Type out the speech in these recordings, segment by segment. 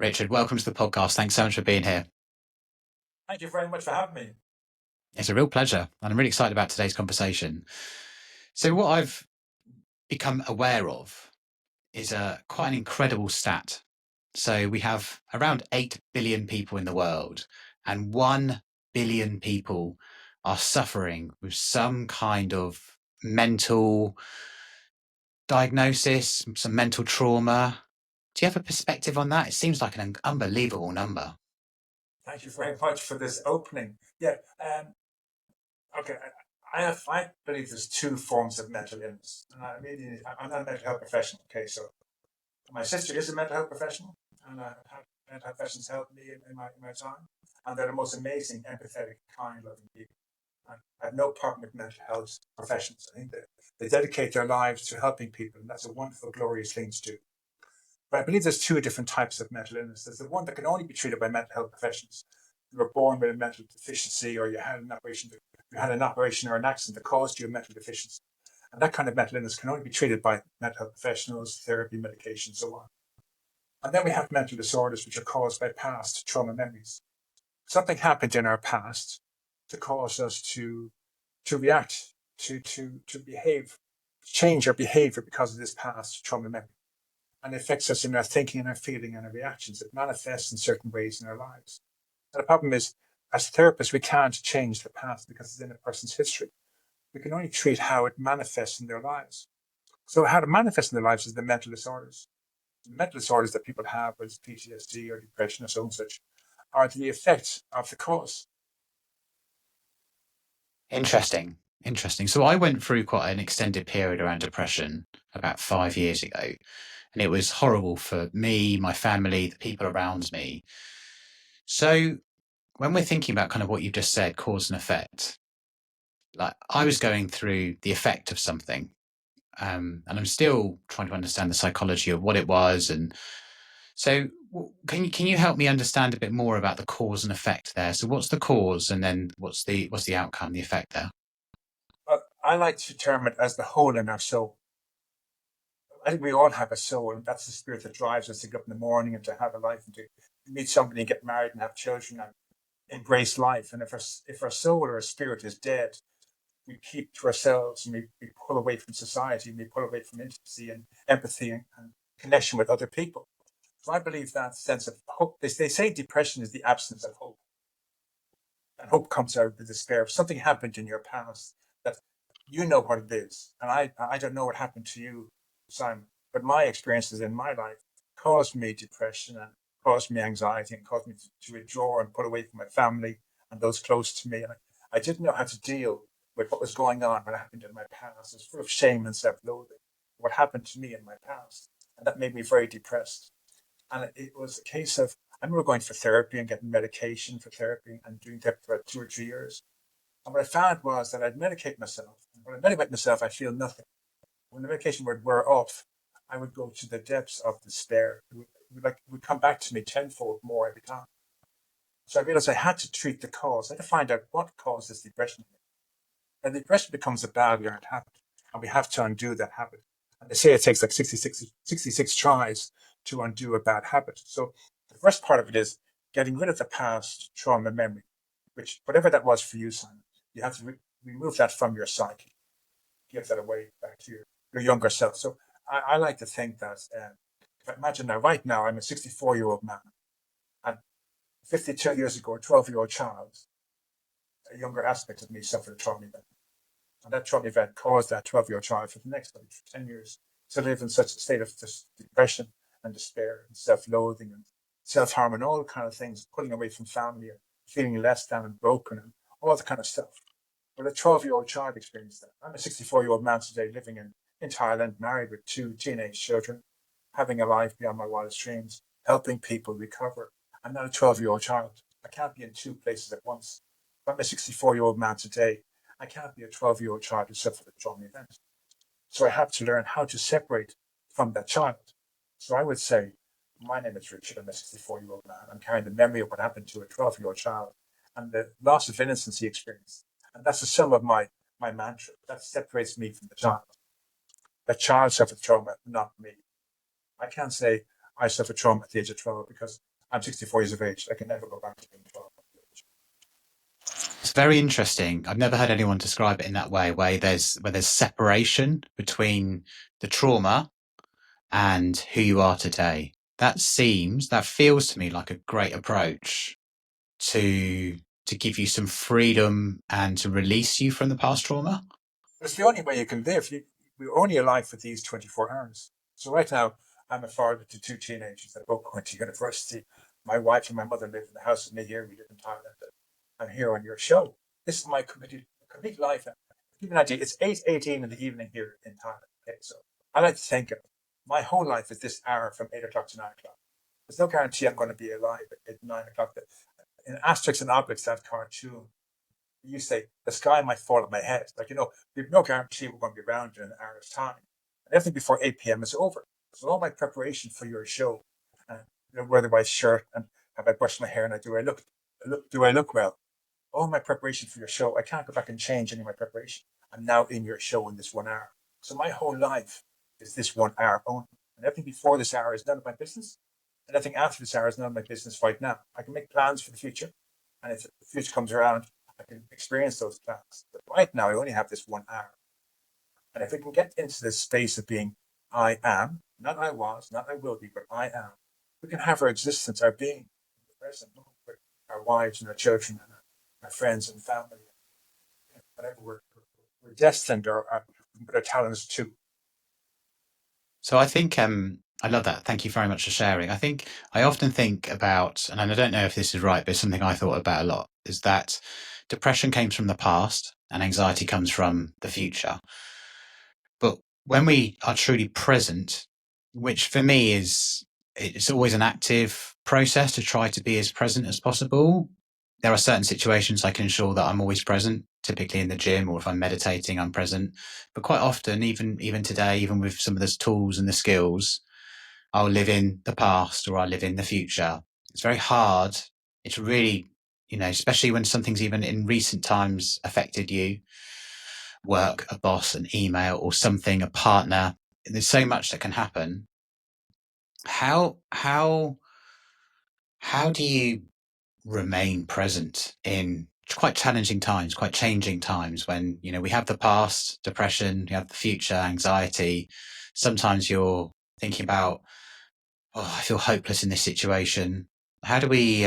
Richard, welcome to the podcast. Thanks so much for being here. Thank you very much for having me. It's a real pleasure, and I'm really excited about today's conversation. So, what I've become aware of is quite an incredible stat. So, we have around 8 billion people in the world, and 1 billion people are suffering with some kind of mental diagnosis, some mental trauma. Do you have a perspective on that? It seems like an unbelievable number. Thank you very much for this opening. Yeah. Okay. I believe there's two forms of mental illness, and I'm not a mental health professional. Okay, so my sister is a mental health professional, and mental health professionals helped me in my time, and they're the most amazing, empathetic, kind, loving people. I have no problem with mental health professionals. I think that they dedicate their lives to helping people, and that's a wonderful, glorious thing to do. But I believe there's two different types of mental illness. There's the one that can only be treated by mental health professionals. You were born with a mental deficiency, or you had an operation or an accident that caused you a mental deficiency. And that kind of mental illness can only be treated by mental health professionals, therapy, medication, so on. And then we have mental disorders, which are caused by past trauma memories. Something happened in our past to cause us to react, to behave, change our behavior because of this past trauma memory. And it affects us in our thinking and our feeling and our reactions. It manifests in certain ways in our lives. And the problem is, as therapists, we can't change the past because it's in a person's history. We can only treat how it manifests in their lives. So how it manifests in their lives is the mental disorders. The mental disorders that people have, whether it's PTSD or depression or so and such, are the effect of the cause. Interesting. So I went through quite an extended period around depression about 5 years ago, and it was horrible for me, my family, the people around me. So when we're thinking about kind of what you've just said, cause and effect, like I was going through the effect of something, and I'm still trying to understand the psychology of what it was. And so can you help me understand a bit more about the cause and effect there? So what's the cause, and then what's the outcome, the effect there? I like to term it as the hole in our soul. I think we all have a soul, and that's the spirit that drives us to get up in the morning and to have a life and to meet somebody and get married and have children and embrace life. And if our soul or our spirit is dead, we keep to ourselves and we pull away from society and we pull away from intimacy and empathy and connection with other people. So I believe that sense of hope. They say depression is the absence of hope. And hope comes out of the despair. If something happened in your past that you know what it is, and I don't know what happened to you, Simon, but my experiences in my life caused me depression and caused me anxiety and caused me to withdraw and pull away from my family and those close to me. And I didn't know how to deal with what was going on, what happened in my past. It was full of shame and self-loathing, what happened to me in my past. And that made me very depressed. And it was a case of, I remember going for therapy and getting medication for therapy and doing therapy for about 2 or 3 years. And what I found was that I'd medicate myself. And when I medicate myself, I feel nothing. When the medication would wear off, I would go to the depths of despair. It would come back to me tenfold more every time. So I realized I had to treat the cause. I had to find out what caused this depression. And the depression becomes a bad learned habit, and we have to undo that habit. And they say it takes like 66 tries to undo a bad habit. So the first part of it is getting rid of the past trauma memory, which, whatever that was for you, Simon, you have to remove that from your psyche, give that away back to your younger self. So I like to think that if I imagine now, right now, I'm a 64-year-old man, and 52 years ago, a 12-year-old child, a younger aspect of me suffered a trauma event. And that trauma event caused that 12-year-old child for the next 10 years to live in such a state of depression and despair and self-loathing and self-harm and all kind of things, pulling away from family and feeling less than and broken and all that kind of stuff. But a 12-year-old child experienced that. I'm a 64-year-old man today living in Thailand, married with 2 teenage children, having a life beyond my wildest dreams, helping people recover. I'm not a 12-year-old child. I can't be in 2 places at once. If I'm a 64-year-old man today, I can't be a 12-year-old child who suffered a trauma event. So I have to learn how to separate from that child. So I would say, my name is Richard. I'm a 64-year-old man. I'm carrying the memory of what happened to a 12-year-old child and the loss of innocence he experienced. And that's the sum of my mantra. That separates me from the child. The child suffered trauma, not me. I can't say I suffered trauma at the age of 12 because I'm 64 years of age. I can never go back to being 12. It's very interesting. I've never heard anyone describe it in that way, where there's separation between the trauma and who you are today. That feels to me like a great approach to give you some freedom and to release you from the past trauma. It's the only way you can live. We're only alive for these 24 hours. So right now, I'm a father to two teenagers that both going to university. My wife and my mother live in the house with me here. We live in Thailand. I'm here on your show. This is my complete life. Give you an idea, it's 8:18 in the evening here in Thailand. Okay, so I like to think of my whole life is this hour from 8 o'clock to 9 o'clock. There's no guarantee I'm going to be alive at 9 o'clock. In Asterix and Obelix, that cartoon, you say the sky might fall on my head. Like, we've no guarantee we're going to be around in an hour's time. And everything before 8 p.m. is over. So all my preparation for your show, wear the white shirt and have I brushed my hair and do I look well? All my preparation for your show, I can't go back and change any of my preparation. I'm now in your show in this 1 hour. So my whole life is this 1 hour only. And everything before this hour is none of my business. And everything after this hour is none of my business right now. I can make plans for the future. And if the future comes around, I can experience those plans. But right now, I only have this 1 hour. And if we can get into this space of being I am, not I was, not I will be, but I am, we can have our existence, our being, the present, with our wives and our children and our friends and family, whatever we're destined or put our talents to. So I think I love that. Thank you very much for sharing. I often think about, and I don't know if this is right, but it's something I thought about a lot, is that depression comes from the past and anxiety comes from the future. But when we are truly present, which for me it's always an active process to try to be as present as possible. There are certain situations I can ensure that I'm always present, typically in the gym or if I'm meditating, I'm present. But quite often, even today, even with some of the tools and the skills, I'll live in the past or I'll live in the future. It's very hard. It's really, especially when something's even in recent times affected you, work, a boss, an email or something, a partner. There's so much that can happen. How do you remain present in quite challenging times, quite changing times when, we have the past, depression, you have the future, anxiety. Sometimes you're thinking about, oh, I feel hopeless in this situation. How do we,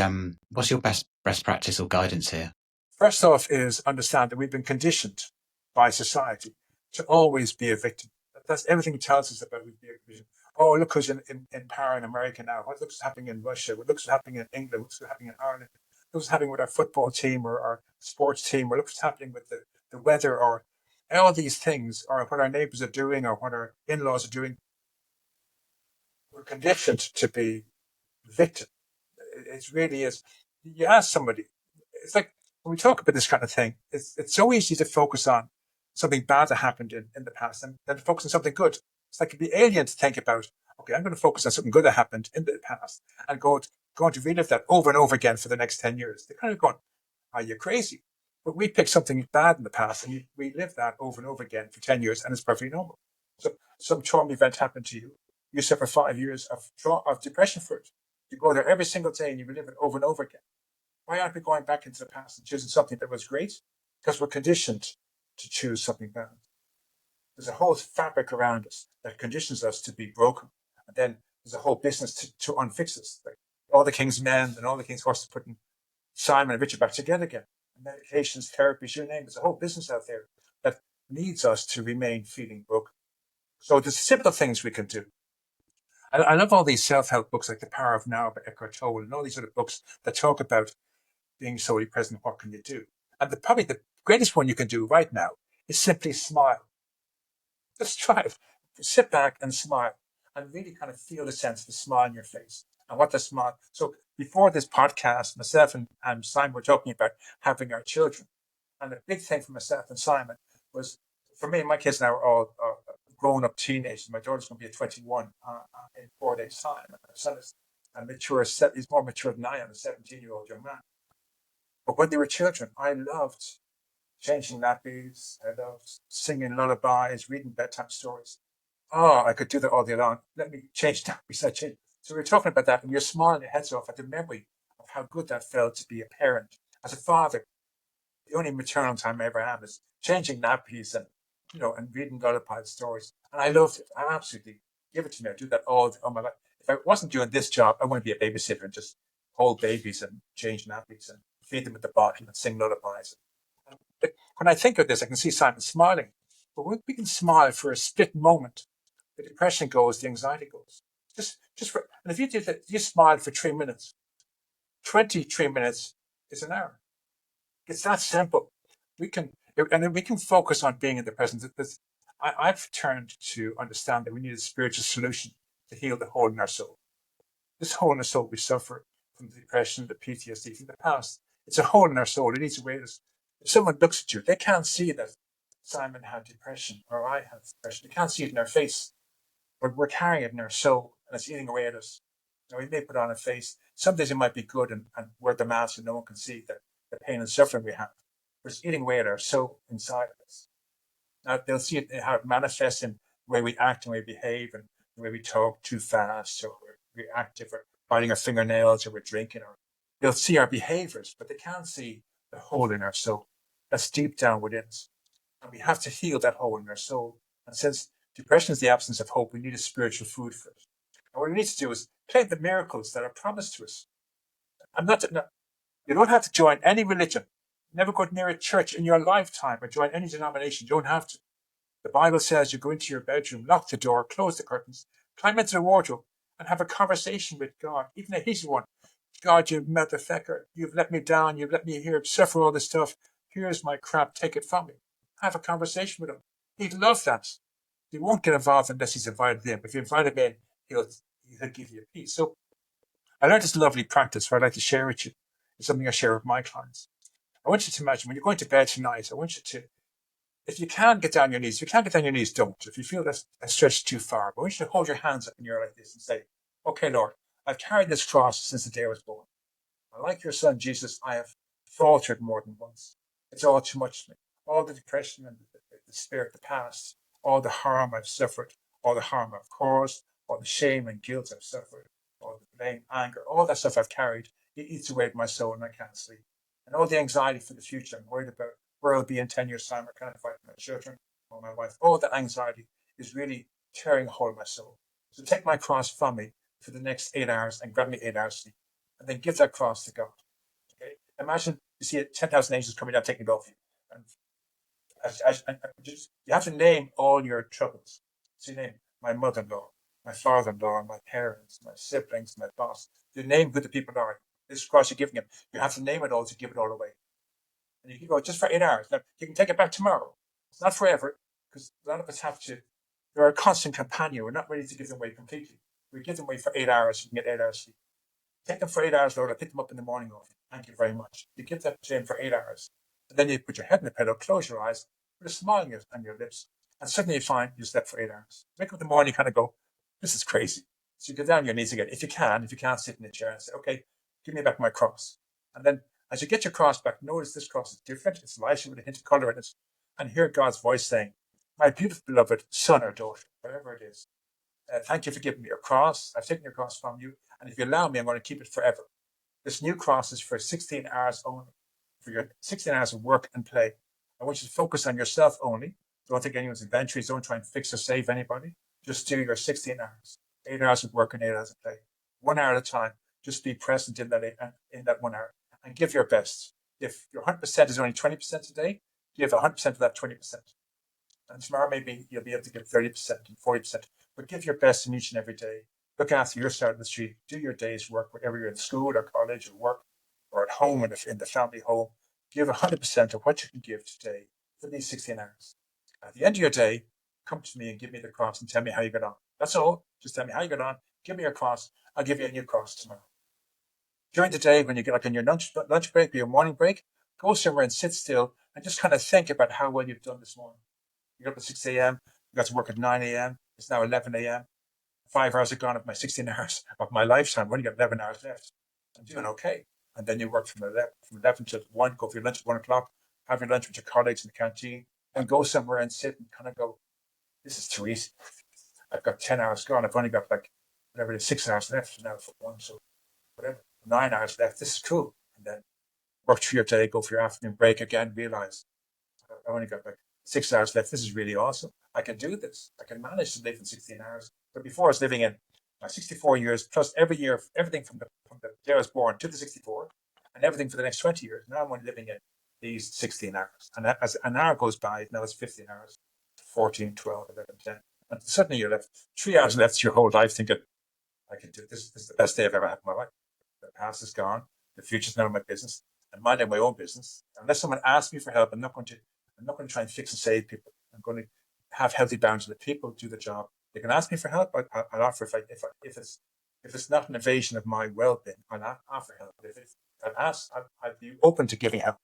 what's your best practice or guidance here? First off is understand that we've been conditioned by society to always be a victim. That's everything it tells us about we be a victim. Oh, look who's in power in America now. What looks happening in Russia? What looks happening in England? What's happening in Ireland? What's happening with our football team or our sports team? Or what's happening with the weather or all these things or what our neighbors are doing or what our in-laws are doing. We're conditioned to be victim. It really is. You ask somebody, it's like when we talk about this kind of thing, it's so easy to focus on something bad that happened in the past and then to focus on something good. It's like it'd be alien to think about, okay, I'm going to focus on something good that happened in the past and going to relive that over and over again for the next 10 years. They're kind of going, are you crazy? But we pick something bad in the past and we live that over and over again for 10 years and it's perfectly normal. So some trauma event happened to you. You suffer 5 years of depression for it. You go there every single day and you relive it over and over again. Why aren't we going back into the past and choosing something that was great? Because we're conditioned to choose something bad. There's a whole fabric around us that conditions us to be broken. And then there's a whole business to unfix us. Like all the king's men and all the king's horses putting Simon and Richard back together again. Medications, therapies, you name it. There's a whole business out there that needs us to remain feeling broken. So there's simple things we can do. I love all these self-help books like The Power of Now by Eckhart Tolle and all these other books that talk about being solely present. What can you do? And probably the greatest one you can do right now is simply smile. Just try it. Sit back and smile and really kind of feel the sense of the smile on your face and what the smile. So before this podcast, myself and Simon were talking about having our children. And the big thing for myself and Simon was, for me, my kids now are all grown up teenagers. My daughter's going to be 21 in 4 days' time. And my son is mature. He's more mature than I am, a 17-year-old young man. But when they were children, I loved changing nappies. I loved singing lullabies, reading bedtime stories. Oh, I could do that all day long. Let me change nappies. I change So we're talking about that, and you're smiling your heads off at the memory of how good that felt to be a parent. As a father, the only maternal time I ever have is changing nappies and and reading lullaby stories. And I loved it. I absolutely give it to me. I do that all my life. If I wasn't doing this job, I want to be a babysitter and just hold babies and change nappies and feed them with the bottle and sing lullabies. But when I think of this, I can see Simon smiling. But we can smile for a split moment. The depression goes, the anxiety goes. And if you did that, you smile for 3 minutes. 23 minutes is an hour. It's that simple. We can, and then we can focus on being in the present. I've turned to understand that we need a spiritual solution to heal the hole in our soul. This hole in our soul we suffer from the depression, the PTSD from the past. It's a hole in our soul. It needs to wait us. If someone looks at you, they can't see that Simon had depression or I have depression. They can't see it in our face, but we're carrying it in our soul and it's eating away at us. Now, we may put on a face. Some days it might be good and wear the mask and no one can see the pain and suffering we have. But it's eating away at our soul inside of us. Now, they'll see it, how it manifests in the way we act and the way we behave and the way we talk too fast or we're reactive or biting our fingernails or we're drinking. Or they'll see our behaviors, but they can't see the hole in our soul that's deep down within us. And we have to heal that hole in our soul. And since depression is the absence of hope, we need a spiritual food for it. And what we need to do is claim the miracles that are promised to us. I'm not, no, You don't have to join any religion. Never go near a church in your lifetime or join any denomination. You don't have to. The Bible says you go into your bedroom, lock the door, close the curtains, climb into the wardrobe, and have a conversation with God, even a heated one. God, you motherfucker, you've let me down, you've let me here suffer all this stuff. Here's my crap, take it from me. Have a conversation with him. He'd love that. He won't get involved unless he's invited in. If you invite him in, he'll give you peace. So I learned this lovely practice where I'd like to share with you. It's something I share with my clients. I want you to imagine when you're going to bed tonight, I want you to, if you can get down your knees, if you can't get down your knees, don't. If you feel that's stretched too far, but I want you to hold your hands up in the air like this and say, okay, Lord, I've carried this cross since the day I was born. Like your son, Jesus, I have faltered more than once. It's all too much for me. All the depression and the spirit, the past, all the harm I've suffered, all the harm I've caused, all the shame and guilt I've suffered, all the blame, anger, all that stuff I've carried, it eats away at my soul and I can't sleep. And all the anxiety for the future, I'm worried about where I'll be in 10 years' time, I can't invite my children or my wife. All that anxiety is really tearing a hole in my soul. So take my cross from me for the next 8 hours and grab me 8 hours sleep and then give that cross to God. Okay? Imagine you see 10,000 angels coming down taking it off you. And you have to name all your troubles. So you name my mother-in-law, my father-in-law, my parents, my siblings, my boss. You name who the people are. This cross you're giving him. You have to name it all to give it all away. And you can go just for 8 hours. Now, you can take it back tomorrow. It's not forever, because a lot of us have to. They're a constant companion. We're not ready to give them away completely. We give them away for 8 hours. You can get 8 hours sleep. Take them for 8 hours, Lord. I pick them up in the morning. Lord. Thank you very much. You give that to him for 8 hours. And then you put your head in the pillow, close your eyes, put a smile on your lips, and suddenly you find you slept for 8 hours. Wake up in the morning, you kind of go, this is crazy. So you go down on your knees again. If you can't sit in the chair and say, okay, give me back my cross. And then as you get your cross back, notice this cross is different. It's lighter with a hint of color in it. And hear God's voice saying, my beautiful beloved son or daughter, wherever it is, thank you for giving me your cross. I've taken your cross from you. And if you allow me, I'm going to keep it forever. This new cross is for 16 hours only, for your 16 hours of work and play. I want you to focus on yourself only. Don't take anyone's inventories. Don't try and fix or save anybody. Just do your 16 hours, 8 hours of work and 8 hours of play. 1 hour at a time. Just be present in that 1 hour and give your best. If your 100% is only 20% a day, give 100% of that 20%. And tomorrow maybe you'll be able to give 30% and 40%, but give your best in each and every day. Look after your side of the street. Do your day's work, wherever you're in school or college or work or at home in the family home. Give 100% of what you can give today for these 16 hours. At the end of your day, come to me and give me the cross and tell me how you got on. That's all. Just tell me how you got on. Give me your cross. I'll give you a new cross tomorrow. During the day, when you get like on your lunch break or your morning break, go somewhere and sit still and just kind of think about how well you've done this morning. You got up at 6 a.m., you got to work at 9 a.m., it's now 11 a.m. 5 hours are gone of my 16 hours of my lifetime. I've only got 11 hours left. I'm doing okay. And then you work from 11 to 1, go for your lunch at 1 o'clock, have your lunch with your colleagues in the canteen, and go somewhere and sit and kind of go, this is too easy. I've got 10 hours gone. I've only got like whatever it is, 6 hours left now for one, so whatever, 9 hours left. This is cool. And then work through your day, go for your afternoon break again, realize I only got like 6 hours left. This is really awesome. I can do this. I can manage to live in 16 hours. But before I was living in 64 years, plus every year, everything from the day I was born to the 64, and everything for the next 20 years. Now I'm only living in these 16 hours. And as an hour goes by, now it's 15 hours, 14, 12, 11, 10. And suddenly you're left 3 hours left to your whole life thinking, I can do this. This is the best day I've ever had in my life. The past is gone. The future's none of my business. I'm minding my own business. Unless someone asks me for help, I'm not going to try and fix and save people. I'm going to have healthy boundaries. Let people do the job. They can ask me for help. I'll offer if it's not an invasion of my well-being, I'll offer help. I'd be open to giving help,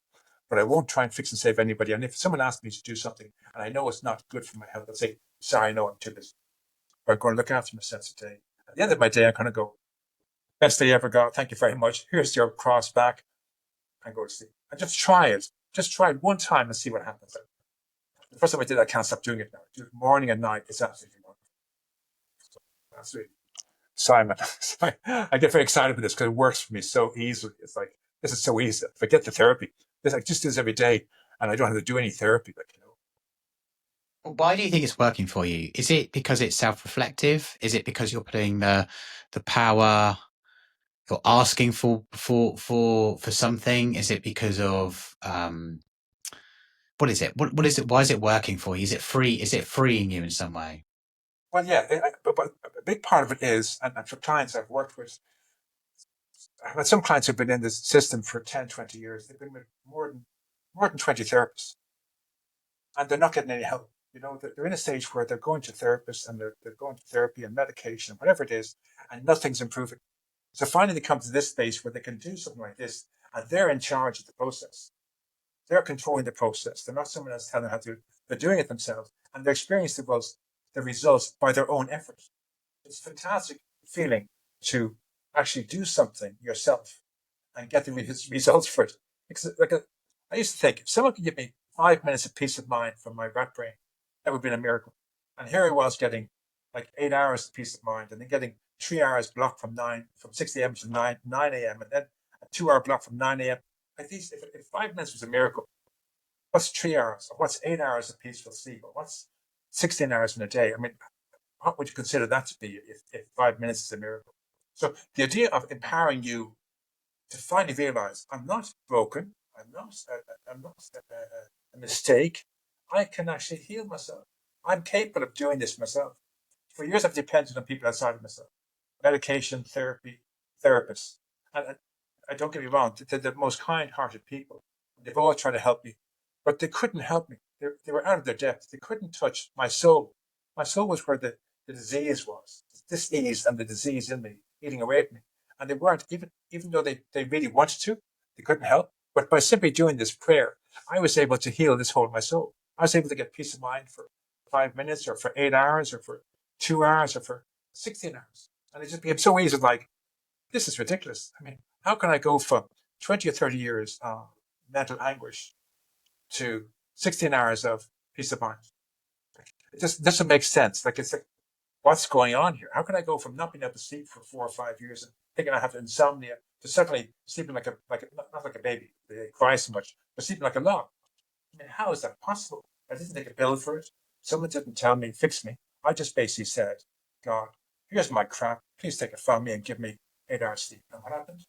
but I won't try and fix and save anybody. And if someone asks me to do something and I know it's not good for my health, I'll say, sorry, no, I'm too busy. Or I'm going to look after myself today. At the end of my day, I'm going to go, best day ever got. Thank you very much. Here's your cross back, and go to sleep. And just try it. Just try it one time and see what happens. The first time I did it, I can't stop doing it now. I do it morning and night. It's absolutely wonderful. So that's really Simon. I get very excited with this because it works for me so easily. It's like, this is so easy. Forget the therapy. I just do this every day and I don't have to do any therapy. Why do you think it's working for you? Is it because it's self-reflective? Is it because you're putting the power, you're asking for something? Is it because of what is it? What is it? Why is it working for you? Is it free? Is it freeing you in some way? Well, yeah, but a big part of it is, and for clients I've worked with, I've had some clients who've been in this system for 10, 20 years. They've been with more than 20 therapists, and they're not getting any help. They're in a stage where they're going to therapists and they're going to therapy and medication, whatever it is, and nothing's improving. So finally they come to this space where they can do something like this, and they're in charge of the process. They're controlling the process. They're not someone else telling them how to. They're doing it themselves, and they're experiencing the results by their own effort. It's a fantastic feeling to actually do something yourself and get the results for it. Because I used to think, if someone could give me 5 minutes of peace of mind from my rat brain, that would have been a miracle. And here I was getting like 8 hours of peace of mind, and then getting 3 hours block from 6 a.m. to 9 a.m., and then a 2 hour block from 9 a.m. Like these, if 5 minutes was a miracle, what's 3 hours? Or what's 8 hours of peaceful sleep? Or what's 16 hours in a day? I mean, what would you consider that to be if 5 minutes is a miracle? So the idea of empowering you to finally realize I'm not broken, I'm not a mistake. I can actually heal myself. I'm capable of doing this myself. For years, I've depended on people outside of myself: medication, therapy, therapists. And I don't get me wrong; they're the most kind-hearted people. They've all tried to help me, but they couldn't help me. They were out of their depth. They couldn't touch my soul. My soul was where the disease was. This disease and the disease in me eating away at me. And they weren't, even though they really wanted to, they couldn't help. But by simply doing this prayer, I was able to heal this whole of my soul. I was able to get peace of mind for 5 minutes or for 8 hours or for 2 hours or for 16 hours. And it just became so easy, like, this is ridiculous. I mean, how can I go from 20 or 30 years of mental anguish to 16 hours of peace of mind? It just doesn't make sense. Like, it's like, what's going on here? How can I go from not being able to sleep for 4 or 5 years and thinking I have insomnia to suddenly sleeping not like a baby, they cry so much, but sleeping like a log? I mean, how is that possible? I didn't take a bill for it. Someone didn't tell me, fix me. I just basically said, God, here's my crap. Please take it from me and give me 8 hours sleep. And what happened?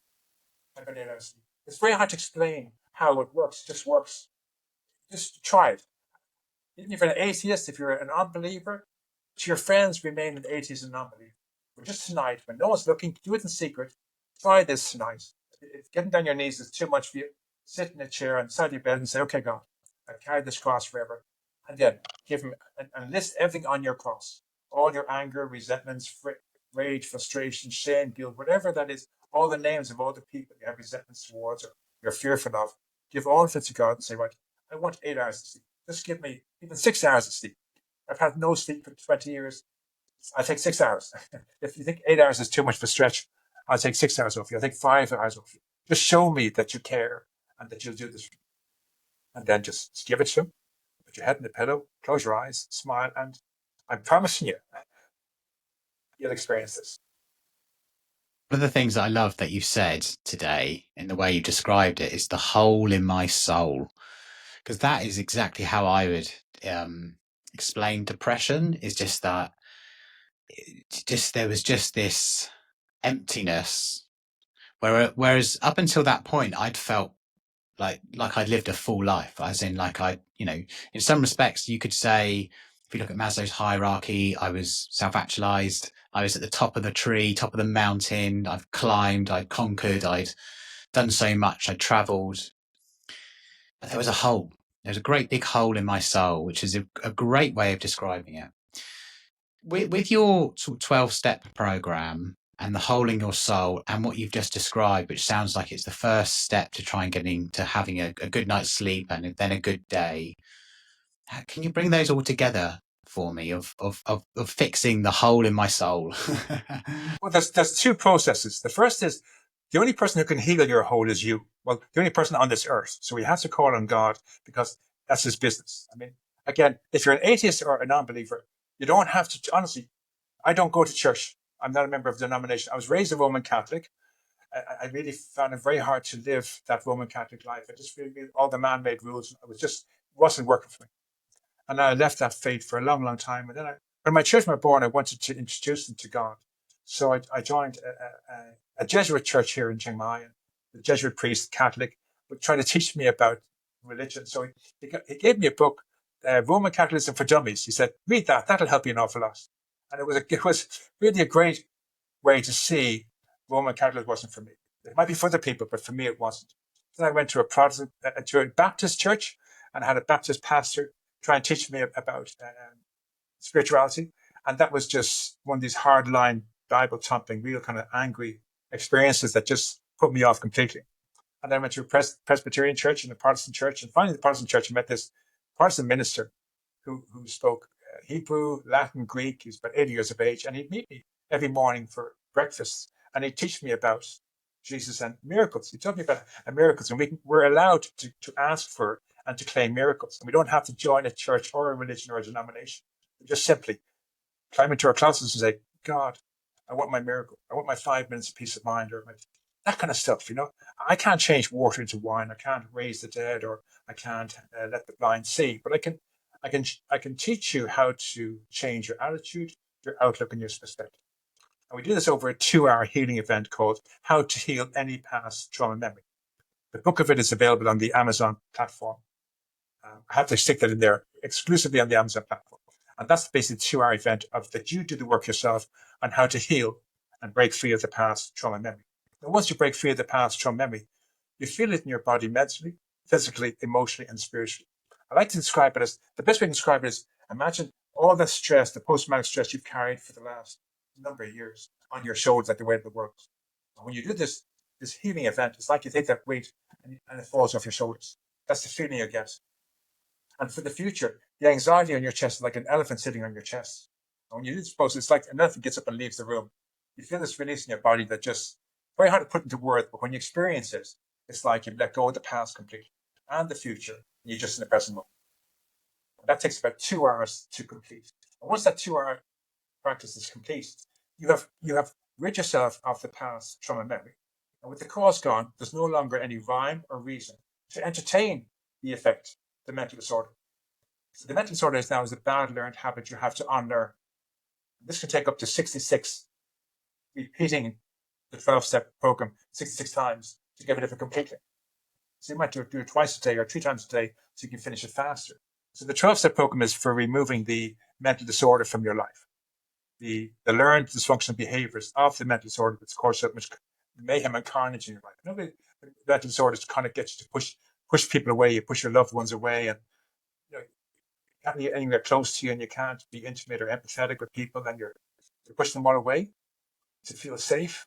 I got 8 hours sleep. It's very hard to explain how it works. It just works. Just try it. Even if you're an atheist, if you're an unbeliever, to your friends remain an atheist and non-believer. But just tonight, when no one's looking, do it in secret. Try this tonight. If getting down your knees is too much for you, sit in a chair inside your bed and say, okay, God, I've carried this cross forever. And then give him and list everything on your cross. All your anger, resentments, rage, frustration, shame, guilt, whatever that is, all the names of all the people you have resentments towards or you're fearful of. Give all of it to God and say, right, I want 8 hours of sleep. Just give me even 6 hours of sleep. I've had no sleep for 20 years. I'll take 6 hours. If you think 8 hours is too much of a stretch, I'll take 6 hours off you. I'll take 5 hours off you. Just show me that you care and that you'll do this. And then just give it to him. Put your head in the pillow, close your eyes, smile, and I'm promising you, you'll experience this. One of the things that I love that you said today in the way you described it is the hole in my soul, because that is exactly how I would explain depression. Is just that, just there was just this emptiness. Whereas up until that point, I'd felt like I'd lived a full life, as in like in some respects, you could say, if you look at Maslow's hierarchy, I was self-actualized. I was at the top of the tree, top of the mountain. I've climbed, I'd conquered, I'd done so much, I'd traveled. But there was a hole. There was a great big hole in my soul, which is a great way of describing it. With your sort of 12-step program and the hole in your soul and what you've just described, which sounds like it's the first step to try and getting to having a good night's sleep and then a good day, can you bring those all together for me of fixing the hole in my soul? Well, there's two processes. The first is the only person who can heal your hole is you. Well, the only person on this earth. So we have to call on God because that's his business. I mean, again, if you're an atheist or a non-believer, you don't have to, honestly, I don't go to church. I'm not a member of a denomination. I was raised a Roman Catholic. I really found it very hard to live that Roman Catholic life. I just really, all the man-made rules, wasn't working for me. And I left that faith for a long, long time. And then when my children were born, I wanted to introduce them to God. So I joined a Jesuit church here in Chiang Mai. And the Jesuit priest, Catholic, would try to teach me about religion. So he gave me a book, Roman Catholicism for Dummies. He said, read that. That'll help you an awful lot. And it was really a great way to see Roman Catholic wasn't for me. It might be for other people, but for me, it wasn't. Then I went to to a Baptist church and had a Baptist pastor try and teach me about spirituality. And that was just one of these hardline, Bible thumping, real kind of angry experiences that just put me off completely. And then I went to a Presbyterian church and a Protestant church. And finally, the Protestant church, I met this Protestant minister who spoke Hebrew, Latin, Greek. He was about 80 years of age. And he'd meet me every morning for breakfast. And he'd teach me about Jesus and miracles. He taught me about miracles. And we're allowed to ask for and to claim miracles. And we don't have to join a church or a religion or a denomination. We just simply climb into our closets and say, God, I want my miracle. I want my 5 minutes of peace of mind, or that kind of stuff. I can't change water into wine. I can't raise the dead, or I can't let the blind see. But I can teach you how to change your attitude, your outlook, and your perspective. And we do this over a 2-hour healing event called How to Heal Any Past Trauma Memory. The book of it is available on the Amazon platform. I have to stick that in there exclusively on the Amazon platform. And that's basically the 2-hour event of that you do the work yourself on how to heal and break free of the past trauma memory. And once you break free of the past trauma memory, you feel it in your body mentally, physically, emotionally, and spiritually. I like to describe it as, the best way to describe it is, imagine all the stress, the post-traumatic stress you've carried for the last number of years on your shoulders like the weight of the world. And when you do this healing event, it's like you take that weight and it falls off your shoulders. That's the feeling you get. And for the future, the anxiety on your chest is like an elephant sitting on your chest. And when you do this process, it's like an elephant gets up and leaves the room. You feel this release in your body that just, very hard to put into words, but when you experience it, it's like you've let go of the past completely and the future, and you're just in the present moment. And that takes about 2 hours to complete. And once that 2-hour practice is complete, you have rid yourself of the past trauma memory. And with the cause gone, there's no longer any rhyme or reason to entertain the effect, the mental disorder. So the mental disorder is a bad learned habit you have to unlearn. This can take up to 66 repeating the 12-step program 66 times to get rid of it completely. So you might do it twice a day or 3 times a day so you can finish it faster. So the 12-step program is for removing the mental disorder from your life. The learned dysfunctional behaviors of the mental disorder that's caused so much mayhem and carnage in your life. The mental disorders kind of get you to push people away, you push your loved ones away, and you can't get anywhere close to you, and you can't be intimate or empathetic with people, and you're pushing them all away to feel safe.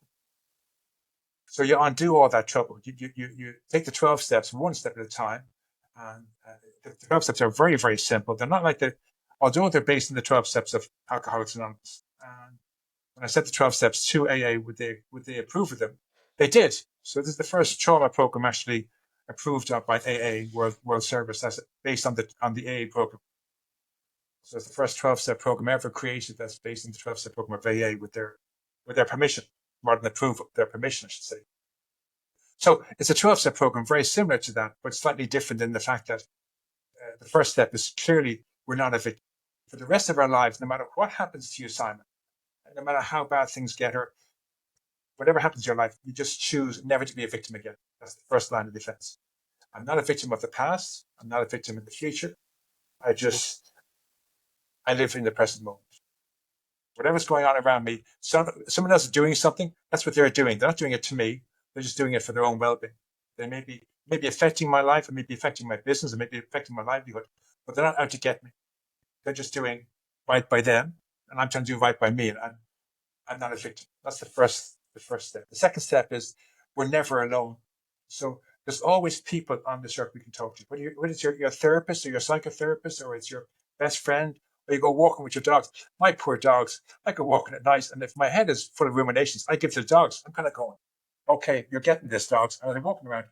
So you undo all that trouble. You take the 12 steps one step at a time, and the 12 steps are very, very simple. They're not like although they're based on the 12 steps of Alcoholics Anonymous. And when I said the 12 steps to AA, would they approve of them? They did. So this is the first trauma program actually approved by AA World Service. That's based on the AA program. So it's the first 12-step program ever created that's based on the 12-step program of AA with their permission. rather than approval, their permission, I should say. So it's a 12-step program, very similar to that, but slightly different in the fact that the first step is clearly we're not a victim. For the rest of our lives, no matter what happens to you, Simon, no matter how bad things get, or whatever happens in your life, you just choose never to be a victim again. That's the first line of defense. I'm not a victim of the past. I'm not a victim in the future. I live in the present moment. Whatever's going on around me, someone else is doing something. That's what they're doing. They're not doing it to me. They're just doing it for their own well-being. They may be affecting my life, or maybe affecting my business, or maybe affecting my livelihood, but they're not out to get me. They're just doing right by them, and I'm trying to do right by me, and I'm not a victim. That's the first step. The second step is we're never alone. So there's always people on this earth we can talk to. Whether it's your therapist or your psychotherapist, or it's your best friend, or you go walking with your dogs. My poor dogs, I go walking at night, and if my head is full of ruminations, I give to the dogs. I'm kind of going, okay, you're getting this, dogs. And I'm walking around,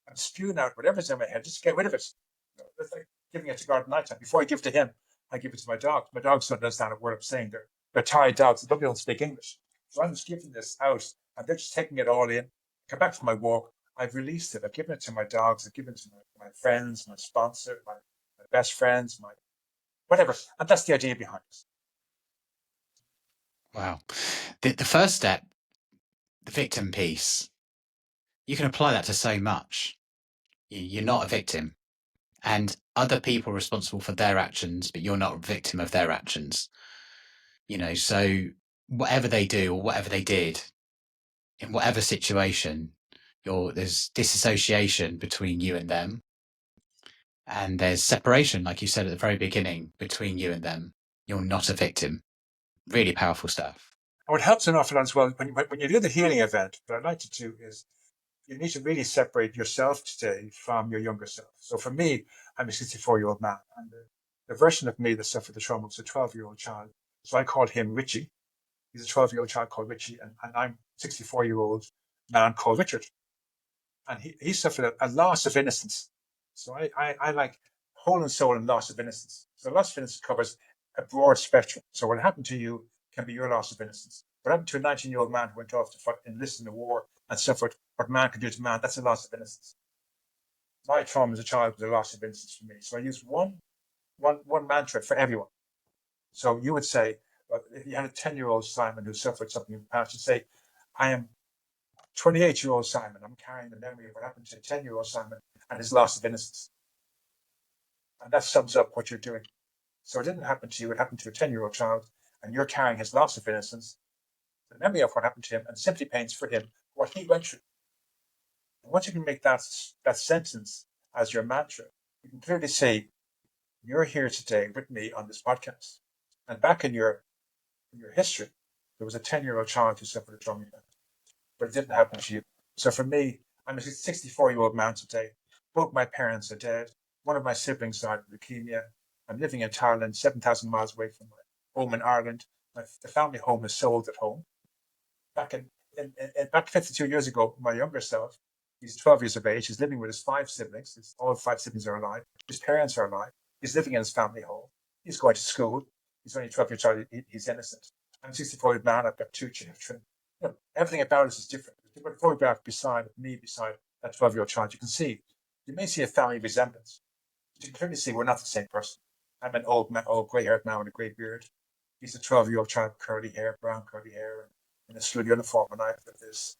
I'm spewing out whatever's in my head, just get rid of it. It's like giving it to God at night time. Before I give it to him, I give it to my dogs. My dogs don't understand a word I'm saying. They're Thai dogs. They don't speak English. So I'm just giving this out, and they're just taking it all in. Come back from my walk. I've released it. I've given it to my dogs. I've given it to my friends, my sponsor, my best friends, my whatever. And that's the idea behind it. Wow. The first step, the victim piece, you can apply that to so much. You're not a victim, and other people are responsible for their actions, but you're not a victim of their actions. So whatever they do or whatever they did, in whatever situation, there's disassociation between you and them. And there's separation, like you said at the very beginning, between you and them. You're not a victim. Really powerful stuff. And what helps an awful lot as well, when you do the healing event, what I'd like to do is you need to really separate yourself today from your younger self. So for me, I'm a 64-year-old man, and the version of me that suffered the trauma was a 12-year-old child. So I called him Richie. He's a 12-year-old child called Richie, and I'm a 64-year-old man called Richard. And he suffered a loss of innocence. So I like whole and soul and loss of innocence. So loss of innocence covers a broad spectrum. So what happened to you can be your loss of innocence. What happened to a 19-year-old man who went off to fight, enlist in the war and suffered what man can do to man, that's a loss of innocence. My trauma as a child was a loss of innocence for me. So I use one mantra for everyone. So you would say, if you had a 10-year-old Simon who suffered something in the past, you'd say, I am 28-year-old Simon. I'm carrying the memory of what happened to 10-year-old Simon and his loss of innocence. And that sums up what you're doing. So it didn't happen to you, it happened to a 10-year-old child, and you're carrying his loss of innocence, the memory of what happened to him, and sympathy pains for him, what he went through. And once you can make that sentence as your mantra, you can clearly say, you're here today with me on this podcast. And back in your history, there was a 10-year-old child who suffered a trauma event, but it didn't happen to you. So for me, I'm a 64-year-old man today. Both my parents are dead. One of my siblings died of leukemia. I'm living in Thailand, 7,000 miles away from my home in Ireland. The family home is sold at home. Back 52 years ago, my younger self, he's 12 years of age. He's living with his 5 siblings. All 5 siblings are alive. His parents are alive. He's living in his family home. He's going to school. He's only 12 years old. He's innocent. I'm a 64-year-old man. I've got 2 children. Everything about us is different. If you put a photograph beside that 12-year-old child, you can see, you may see a family resemblance. But you can clearly see we're not the same person. I'm an old grey-haired man with a grey beard. He's a 12-year-old child with curly hair, brown curly hair, and in a school uniform, and I've got this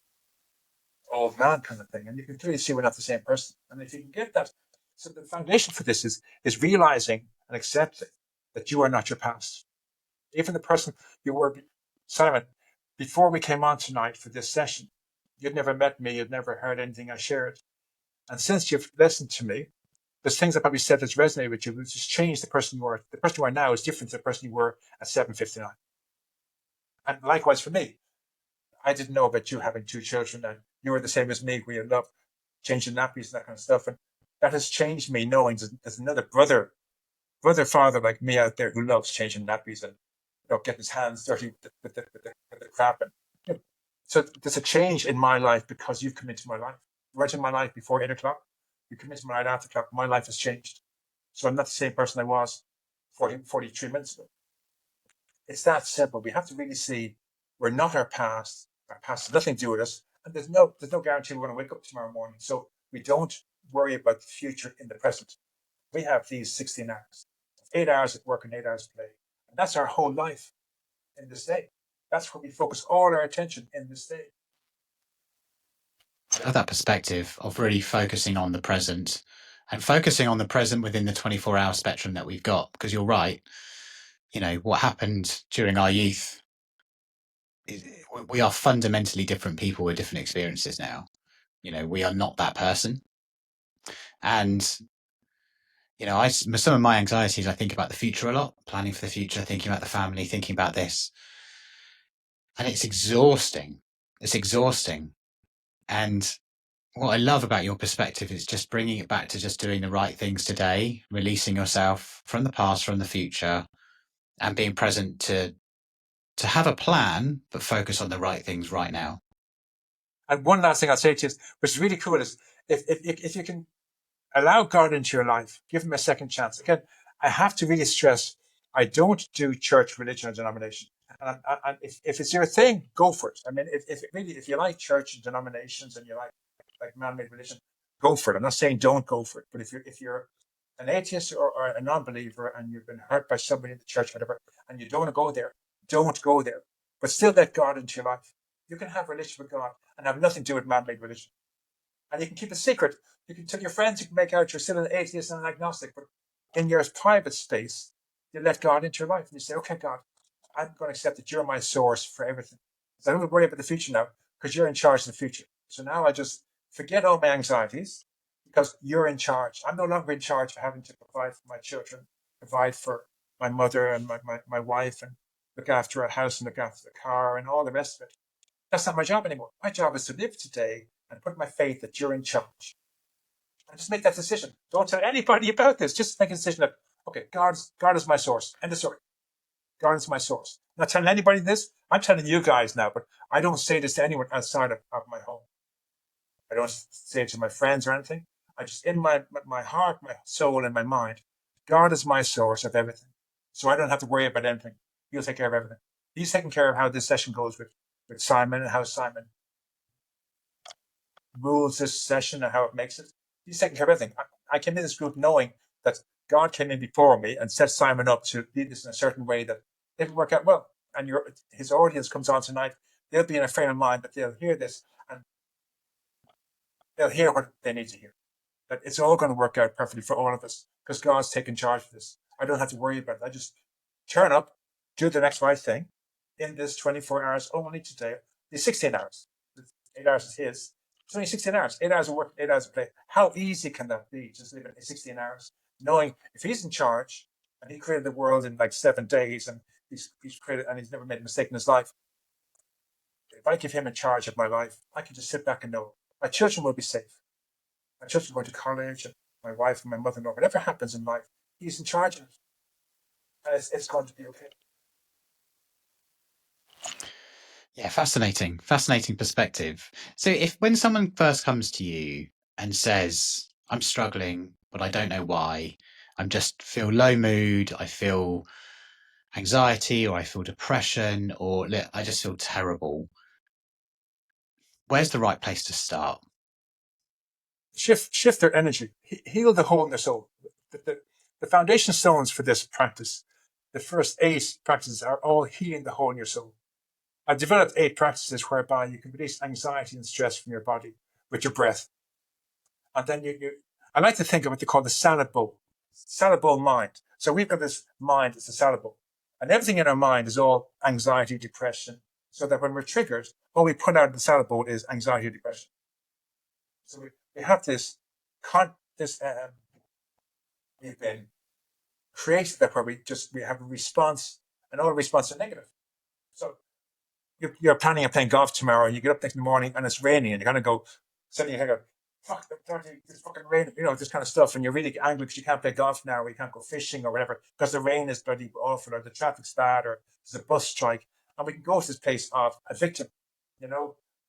old man kind of thing. And you can clearly see we're not the same person. And if you can get that, so the foundation for this is realizing and accepting that you are not your past. Even the person you were, Simon, before we came on tonight for this session, you'd never met me, you'd never heard anything I shared. And since you've listened to me, there's things I probably said that's resonated with you, which has changed the person you are. The person you are now is different to the person you were at 7:59. And likewise for me, I didn't know about you having 2 children, and you were the same as me, where you love changing nappies and that kind of stuff. And that has changed me knowing there's another father like me out there who loves changing nappies and getting his hands dirty with the crap. And so there's a change in my life because you've come into my life. You went into my life before 8 o'clock. You come into my life after o'clock. My life has changed. So I'm not the same person I was 43 minutes ago. It's that simple. We have to really see we're not our past. Our past has nothing to do with us, and there's no guarantee we're going to wake up tomorrow morning. So we don't worry about the future in the present. We have these 16 hours, 8 hours at work and 8 hours of play, and that's our whole life in this day. That's where we focus all our attention in this day. I love that perspective of really focusing on the present and focusing on the present within the 24-hour spectrum that we've got. Because you're right, what happened during our youth, we are fundamentally different people with different experiences now. We are not that person. And, some of my anxieties, I think about the future a lot, planning for the future, thinking about the family, thinking about this. And it's exhausting. It's exhausting. And what I love about your perspective is just bringing it back to just doing the right things today, releasing yourself from the past, from the future, and being present to have a plan, but focus on the right things right now. And one last thing I'll say to you, which is really cool, is if you can allow God into your life, give him a second chance. Again, I have to really stress, I don't do church, religion, or denomination. And if it's your thing, go for it. I mean, if you like church and denominations and you like man-made religion, go for it. I'm not saying don't go for it, but if you're an atheist or a non-believer and you've been hurt by somebody in the church, whatever, and you don't want to go there, don't go there. But still let God into your life. You can have a relationship with God and have nothing to do with man-made religion. And you can keep it secret. You can tell your friends, you can make out you're still an atheist and an agnostic, but in your private space, you let God into your life and you say, okay, God, I'm going to accept that you're my source for everything. So I don't worry about the future now because you're in charge of the future. So now I just forget all my anxieties because you're in charge. I'm no longer in charge of having to provide for my children, provide for my mother and my wife, and look after a house and look after the car and all the rest of it. That's not my job anymore. My job is to live today and put my faith that you're in charge. And just make that decision. Don't tell anybody about this. Just make a decision that, okay, God is my source. End of story. God is my source. I'm not telling anybody this. I'm telling you guys now, but I don't say this to anyone outside of my home. I don't say it to my friends or anything. I just, in my heart, my soul, and my mind, God is my source of everything. So I don't have to worry about anything. He'll take care of everything. He's taking care of how this session goes with Simon and how Simon rules this session and how it makes it. He's taking care of everything. I came in this group knowing that God came in before me and set Simon up to lead this in a certain way that it'll work out well. And his audience comes on tonight. They'll be in a frame of mind that they'll hear this and they'll hear what they need to hear. That it's all going to work out perfectly for all of us because God's taken charge of this. I don't have to worry about it. I just turn up, do the next right thing in this 24 hours only today. The 16 hours. 8 hours is his. It's only 16 hours, 8 hours of work, 8 hours of play. How easy can that be? Just living 16 hours, knowing if he's in charge and he created the world in like 7 days and he's created and he's never made a mistake in his life. If I give him in charge of my life, I can just sit back and know my children will be safe. My children going to college and my wife and my mother-in-law, whatever happens in life, he's in charge of it. And it's going to be okay. Yeah, fascinating perspective. So when someone first comes to you and says, I'm struggling, but I don't know why, I'm just feel low mood, I feel anxiety, or I feel depression, or I just feel terrible. Where's the right place to start? Shift their energy, heal the hole in their soul. The foundation stones for this practice, the first 8 practices are all healing the hole in your soul. I've developed 8 practices whereby you can release anxiety and stress from your body with your breath. And then I like to think of what they call the salad bowl mind. So we've got this mind, it's a salad bowl. And everything in our mind is all anxiety, depression, so that when we're triggered, all we put out of the salad bowl is anxiety, depression. So we have we've been created that where we have a response, and all responses are negative. So you're planning on playing golf tomorrow, and you get up next morning and it's raining, and you're gonna go suddenly you go, fuck, it's fucking raining, this kind of stuff, and you're really angry because you can't play golf now, or you can't go fishing or whatever because the rain is bloody awful, or the traffic's bad, or there's a bus strike, and we can go to this place of a victim.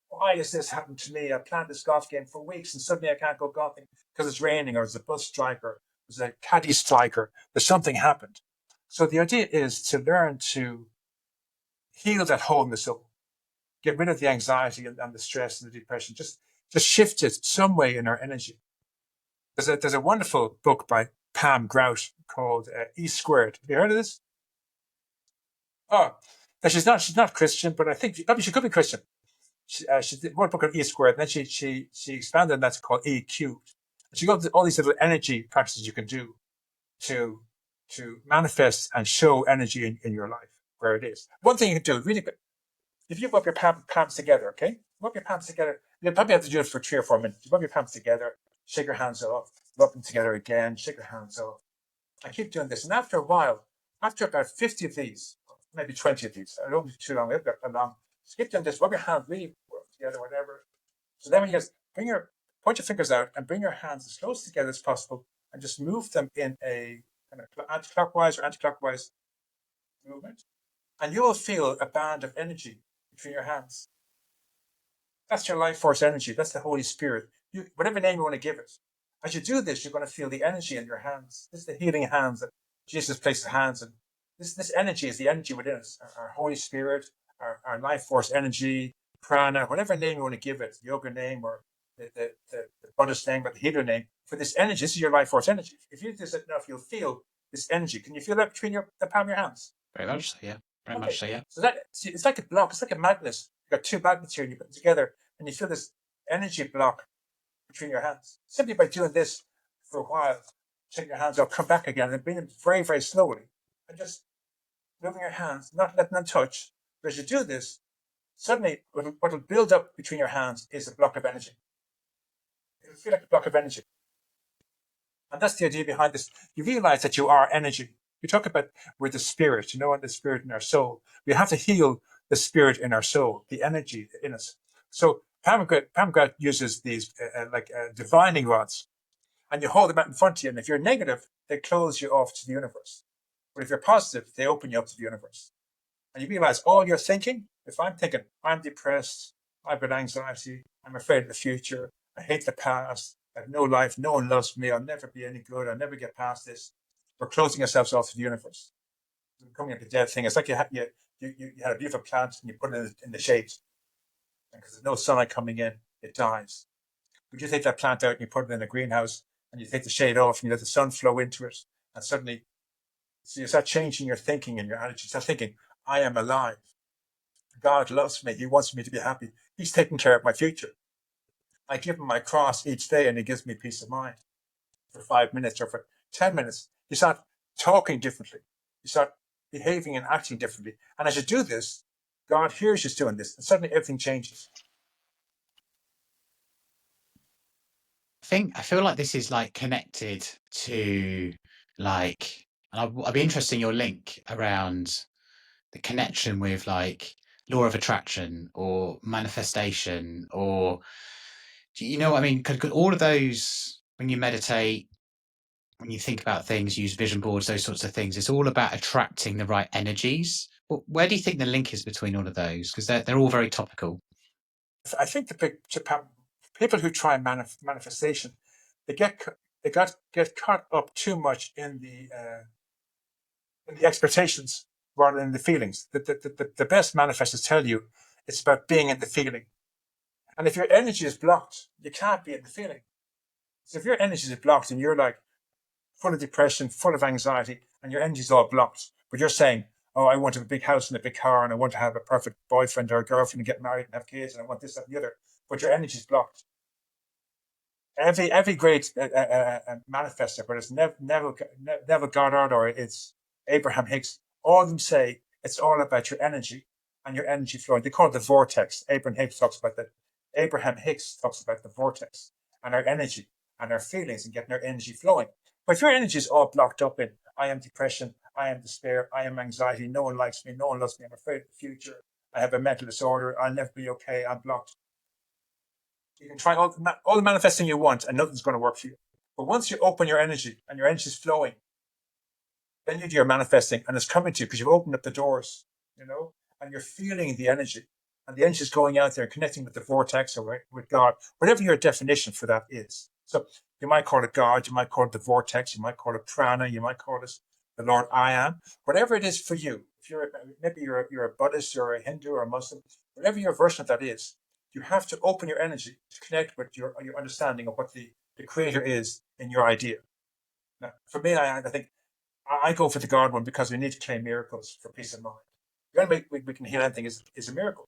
Why has this happened to me? I planned this golf game for weeks, and suddenly I can't go golfing because it's raining, or there's a bus strike, or there's a caddy strike, or there's something happened. So the idea is to learn to heal that hole in the soul. get rid of the anxiety and the stress and the depression. Just shift it some way in our energy. There's a wonderful book by Pam Grout called E Squared. Have you heard of this? Oh, she's not Christian, but I think probably she could be Christian. She did one book on E Squared, and then she expanded on that's called E Cubed. She got all these little energy practices you can do to manifest and show energy in your life where it is. One thing you can do, really, if you rub your palms together, okay? Rub your palms together. You probably have to do it for 3 or 4 minutes. You rub your palms together, shake your hands off, rub them together again, shake your hands off. I keep doing this. And after a while, after about 50 of these, maybe 20 of these, I don't be too long, just keep doing this, rub your hands really together, whatever. So then when you just point your fingers out and bring your hands as close together as possible and just move them in a kind of anti-clockwise movement. And you will feel a band of energy between your hands. That's your life force energy. That's the Holy Spirit. Whatever name you want to give it. As you do this, you're going to feel the energy in your hands. This is the healing hands that Jesus placed his hands in. This energy is the energy within us. Our Holy Spirit, our life force energy, prana, whatever name you want to give it, yoga name or the Buddhist name or the Hebrew name. For this energy, this is your life force energy. If you do this enough, you'll feel this energy. Can you feel that between the palm of your hands? Very much so, yeah. Very much so, yeah. So it's like a block. It's like a magnet. You've got 2 magnets here, and you put them together, and you feel this energy block between your hands. Simply by doing this for a while, take your hands out, come back again, and bring them very, very slowly, and just moving your hands, not letting them touch. But as you do this, suddenly what will build up between your hands is a block of energy. It'll feel like a block of energy. And that's the idea behind this. You realize that you are energy. We talk about we're the spirit, and the spirit in our soul. We have to heal the spirit in our soul, the energy in us. So Pam Grout uses these divining rods, and you hold them out in front of you. And if you're negative, they close you off to the universe. But if you're positive, they open you up to the universe. And you realize all you're thinking, if I'm thinking, I'm depressed, I've got anxiety, I'm afraid of the future, I hate the past, I have no life, no one loves me, I'll never be any good, I'll never get past this. We're closing ourselves off to the universe. It's becoming like a dead thing. It's like you had a beautiful plant and you put it in the shade. And because there's no sunlight coming in, it dies. But you take that plant out and you put it in a greenhouse and you take the shade off and you let the sun flow into it. And suddenly, so you start changing your thinking and your attitude. You start thinking, I am alive. God loves me. He wants me to be happy. He's taking care of my future. I give him my cross each day and he gives me peace of mind. For 5 minutes or for 10 minutes, you start talking differently. You start behaving and acting differently. And as you do this, God hears you doing this, and suddenly everything changes. I feel like this is like connected to like, and I'd be interested in your link around the connection with like law of attraction or manifestation, or do you know what I mean? Could all of those, when you meditate, when you think about things, use vision boards, those sorts of things, it's all about attracting the right energies. Where do you think the link is between all of those? Because they're all very topical. I think the people who try manifestation, they get caught up too much in the expectations rather than the feelings. The best manifestors tell you it's about being in the feeling. And if your energy is blocked, you can't be in the feeling. So if your energy is blocked and you're like full of depression, full of anxiety, and your energy is all blocked, but you're saying, oh, I want a big house and a big car, and I want to have a perfect boyfriend or a girlfriend and get married and have kids, and I want this, that, and the other, but your energy is blocked. Every great manifester, but it's Neville Goddard or it's Abraham Hicks, all of them say it's all about your energy and your energy flowing. They call it the vortex. Abraham Hicks talks about that. Abraham Hicks talks about the vortex and our energy and our feelings and getting our energy flowing. But if your energy is all blocked up in, I am depression, I am despair, I am anxiety, no one likes me, no one loves me, I'm afraid of the future, I have a mental disorder, I'll never be okay, I'm blocked. You can try all the manifesting you want and nothing's going to work for you. But once you open your energy and your energy is flowing, then you do your manifesting and it's coming to you because you've opened up the doors, and you're feeling the energy. And the energy is going out there, connecting with the vortex or with God, whatever your definition for that is. So you might call it God, you might call it the vortex, you might call it prana, you might call it the Lord I am, whatever it is for you. If maybe you're a Buddhist or a Hindu or a Muslim, whatever your version of that is, you have to open your energy to connect with your understanding of what the creator is in your idea. Now, for me, I think I go for the God one because we need to claim miracles for peace of mind. The only way we can heal anything is a miracle.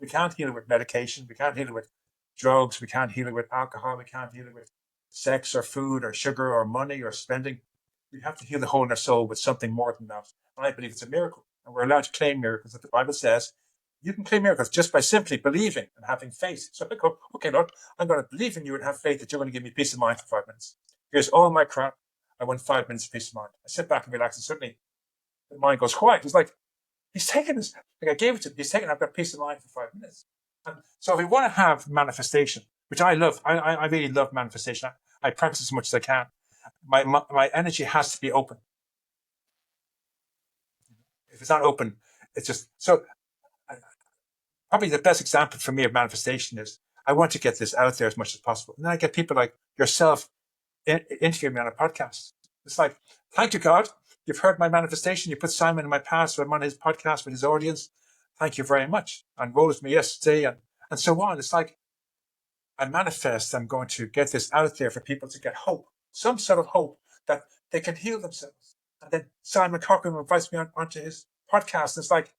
We can't heal it with medication. We can't heal it with drugs. We can't heal it with alcohol. We can't heal it with sex or food or sugar or money or spending. We have to heal the hole in our soul with something more than that. And I believe it's a miracle. And we're allowed to claim miracles. That the Bible says you can claim miracles just by simply believing and having faith. So I go, okay, Lord, I'm going to believe in you and have faith that you're going to give me peace of mind for 5 minutes. Here's all my crap. I want 5 minutes of peace of mind. I sit back and relax, and suddenly the mind goes quiet. It's like, he's taken this, like I gave it to him. He's taken, I've got peace of mind for 5 minutes. And so if we want to have manifestation, which I love, I really love manifestation. I practice as much as I can. My energy has to be open. If it's not open, it's just so. Probably the best example for me of manifestation is I want to get this out there as much as possible, and then I get people like yourself interviewing me on a podcast. It's like, thank you, God, you've heard my manifestation. You put Simon in my past. I'm on his podcast with his audience. Thank you very much. And rose me yesterday, and so on. It's like I manifest. I'm going to get this out there for people to get hope, some sort of hope that they can heal themselves. And then Simon Cochran invites me onto his podcast. And it's like,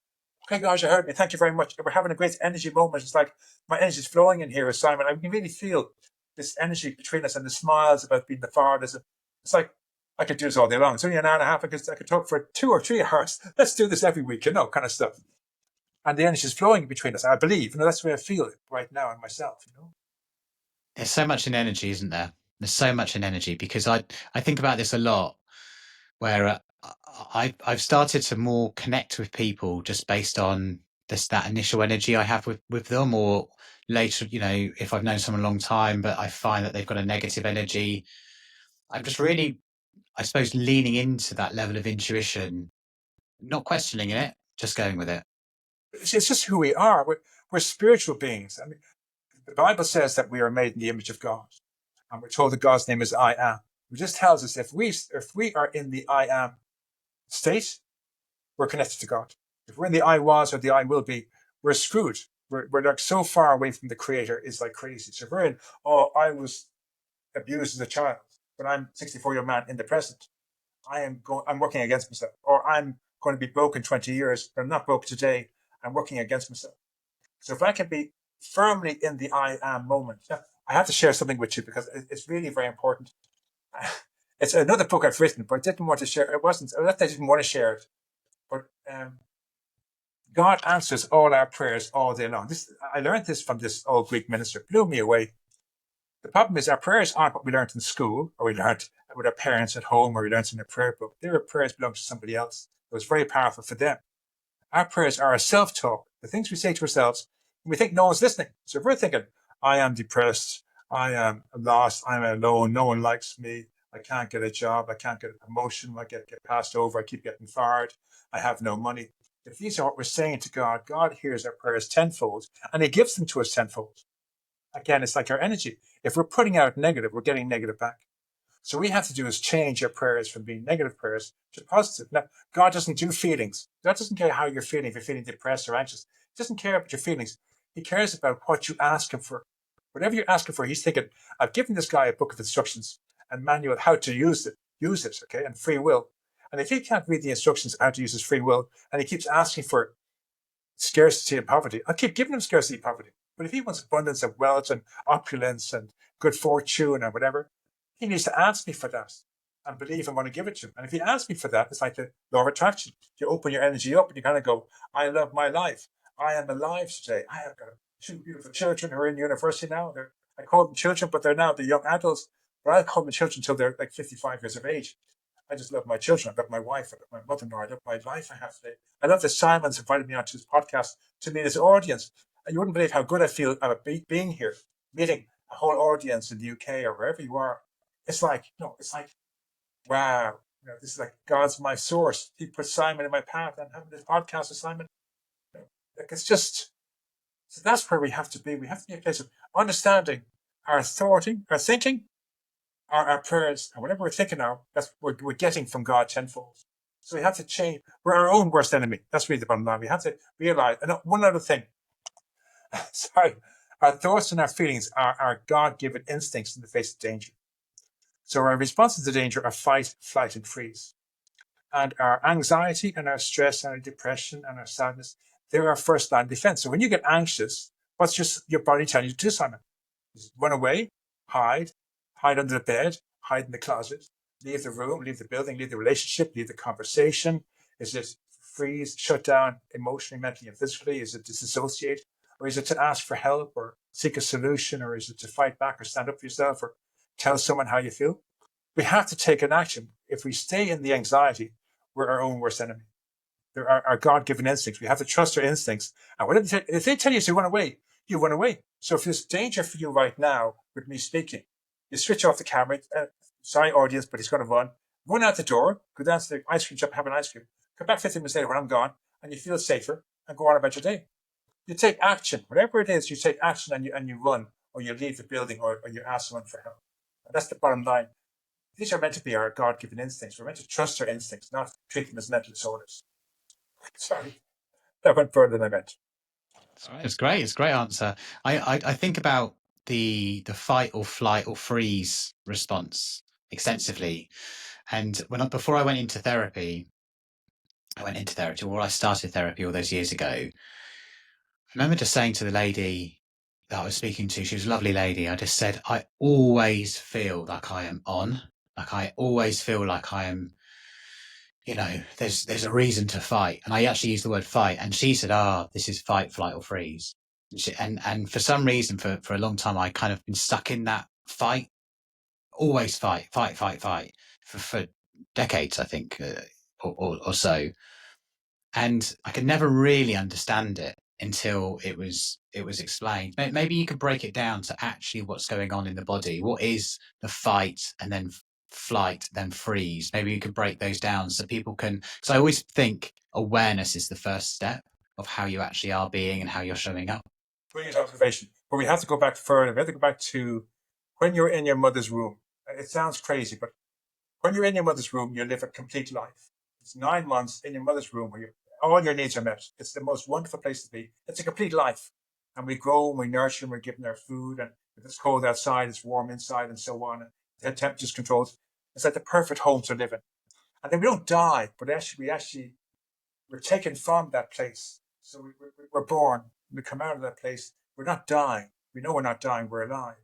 okay, guys, you heard me. Thank you very much. We're having a great energy moment. It's like my energy is flowing in here with Simon. I can really feel this energy between us and the smiles about being the fathers. It's like I could do this all day long. It's only an hour and a half. I could talk for 2 or 3 hours. Let's do this every week, kind of stuff. And the energy is flowing between us. I believe, that's the way I feel it right now in myself. There's so much in energy, isn't there? There's so much in energy, because I think about this a lot, where I've started to more connect with people just based on that initial energy I have with them, or later, if I've known someone a long time, but I find that they've got a negative energy, I'm just really, I suppose, leaning into that level of intuition, not questioning it, just going with it. It's just who we are. We're spiritual beings. I mean, the Bible says that we are made in the image of God, and we're told that God's name is I am. It just tells us if we are in the I am state, we're connected to God. If we're in the I was or the I will be, we're screwed. We're like so far away from the Creator, it's like crazy. So if we're in, I was abused as a child, but I'm a 64-year-old man in the present. I'm working against myself, or I'm going to be broke in 20 years, but I'm not broke today. I'm working against myself. So if I can be firmly in the I am moment, I have to share something with you because it's really very important. It's another book I've written, but I didn't want to share. It wasn't. I didn't want to share it. But God answers all our prayers all day long. I learned this from this old Greek minister. Blew me away. The problem is our prayers aren't what we learned in school, or we learned with our parents at home, or we learned in a prayer book. Their prayers belong to somebody else. It was very powerful for them. Our prayers are a self-talk, the things we say to ourselves when we think no one's listening. So if we're thinking, I am depressed, I am lost, I'm alone, no one likes me, I can't get a job, I can't get a promotion, I get passed over, I keep getting fired, I have no money. If these are what we're saying to God, God hears our prayers tenfold, and He gives them to us tenfold. Again, it's like our energy. If we're putting out negative, we're getting negative back. So what we have to do is change our prayers from being negative prayers to positive. Now, God doesn't do feelings. God doesn't care how you're feeling, if you're feeling depressed or anxious. He doesn't care about your feelings. He cares about what you ask Him for. Whatever you're asking for, He's thinking, I've given this guy a book of instructions and manual how to use it, okay, and free will. And if he can't read the instructions how to use his free will, and he keeps asking for scarcity and poverty, I'll keep giving him scarcity and poverty. But if he wants abundance of wealth and opulence and good fortune or whatever, he needs to ask me for that and believe I'm going to give it to him. And if he asks me for that, it's like the law of attraction. You open your energy up and you kind of go, I love my life. I am alive today. I have got 2 beautiful children who are in university now. I call them children, but they're young adults. But I call them children until they're like 55 years of age. I just love my children. I love my wife. I love my mother-in-law. I love my life I have today. I love that Simon's invited me onto his podcast to meet his audience. And you wouldn't believe how good I feel about being here, meeting a whole audience in the UK or wherever you are. It's like, wow, this is like God's my source. He put Simon in my path. I'm having this podcast with Simon. Like it's just, so that's where we have to be. We have to be a place of understanding our thinking, our prayers and whatever we're thinking of, that's what we're getting from God tenfold. So we have to change. We're our own worst enemy. That's really the bottom line. We have to realize. And one other thing, sorry, our thoughts and our feelings are our God-given instincts in the face of danger. So our responses to danger are fight, flight, and freeze. And our anxiety and our stress and our depression and our sadness, they're our first line defense. So when you get anxious, what's just your body telling you to do, Simon? Just run away, hide, hide under the bed, hide in the closet, leave the room, leave the building, leave the relationship, leave the conversation. Is it freeze, shut down emotionally, mentally, and physically? Is it disassociate? Or is it to ask for help or seek a solution? Or is it to fight back or stand up for yourself or tell someone how you feel? We have to take an action. If we stay in the anxiety, we're our own worst enemy. They're our God-given instincts. We have to trust our instincts. And if they tell you to run away, you run away. So if there's danger for you right now with me speaking, you switch off the camera. Sorry, audience, but he's going to run. Run out the door, go down to the ice cream shop, have an ice cream. Come back 15 minutes later when I'm gone, and you feel safer and go on about your day. You take action. Whatever it is, you take action and you run, or you leave the building, or you ask someone for help. And that's the bottom line. These are meant to be our God-given instincts. We're meant to trust our instincts, not treat them as mental disorders. Sorry, that went further than I meant. It's great. It's a great answer. I think about the fight or flight or freeze response extensively. And before I went into therapy, or I started therapy all those years ago. I remember just saying to the lady that I was speaking to, she was a lovely lady. I just said, I always feel like I am on. Like I always feel like I am, there's a reason to fight. And I actually used the word fight. And she said, this is fight, flight, or freeze. And for some reason, for a long time, I kind of been stuck in that fight, always fight, fight, fight, fight for decades, I think, or so. And I could never really understand it until it was explained. Maybe you could break it down to actually what's going on in the body. What is the fight and then flight, then freeze? Maybe you could break those down so people can. Because I always think awareness is the first step of how you actually are being and how you're showing up. Brilliant observation. But we have to go back further. We have to go back to when you're in your mother's womb. It sounds crazy, but when you're in your mother's womb, you live a complete life. It's 9 months in your mother's womb where all your needs are met. It's the most wonderful place to be. It's a complete life. And we grow and we nurture and we're given our food. And if it's cold outside, it's warm inside and so on. And the temperature's controlled. It's like the perfect home to live in. And then we don't die, but we're taken from that place. So we're born. We come out of that place. We're not dying. We know we're not dying. We're alive.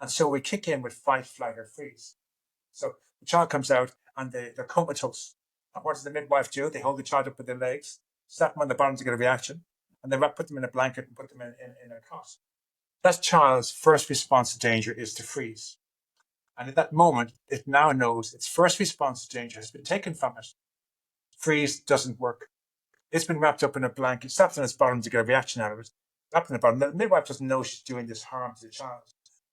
And so we kick in with fight, flight, or freeze. So the child comes out and they're comatose. And what does the midwife do? They hold the child up with their legs, slap them on the bottom to get a reaction, and then put them in a blanket and put them in a cot. That child's first response to danger is to freeze. And at that moment, it now knows its first response to danger has been taken from it. Freeze doesn't work. It's been wrapped up in a blanket, slapped on its bottom to get a reaction out of it. Wrapped in the bottom. The midwife doesn't know she's doing this harm to the child.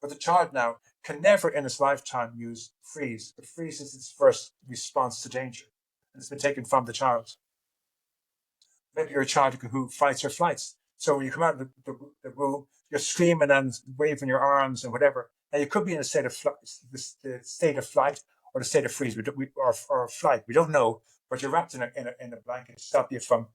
But the child now can never in its lifetime use freeze. But freeze is its first response to danger. And it's been taken from the child. Maybe you're a child who fights or flights. So when you come out of the room, you're screaming and waving your arms and whatever. And you could be in a state of the state of flight or the state of freeze or flight. We don't know, but you're wrapped in a blanket to stop you from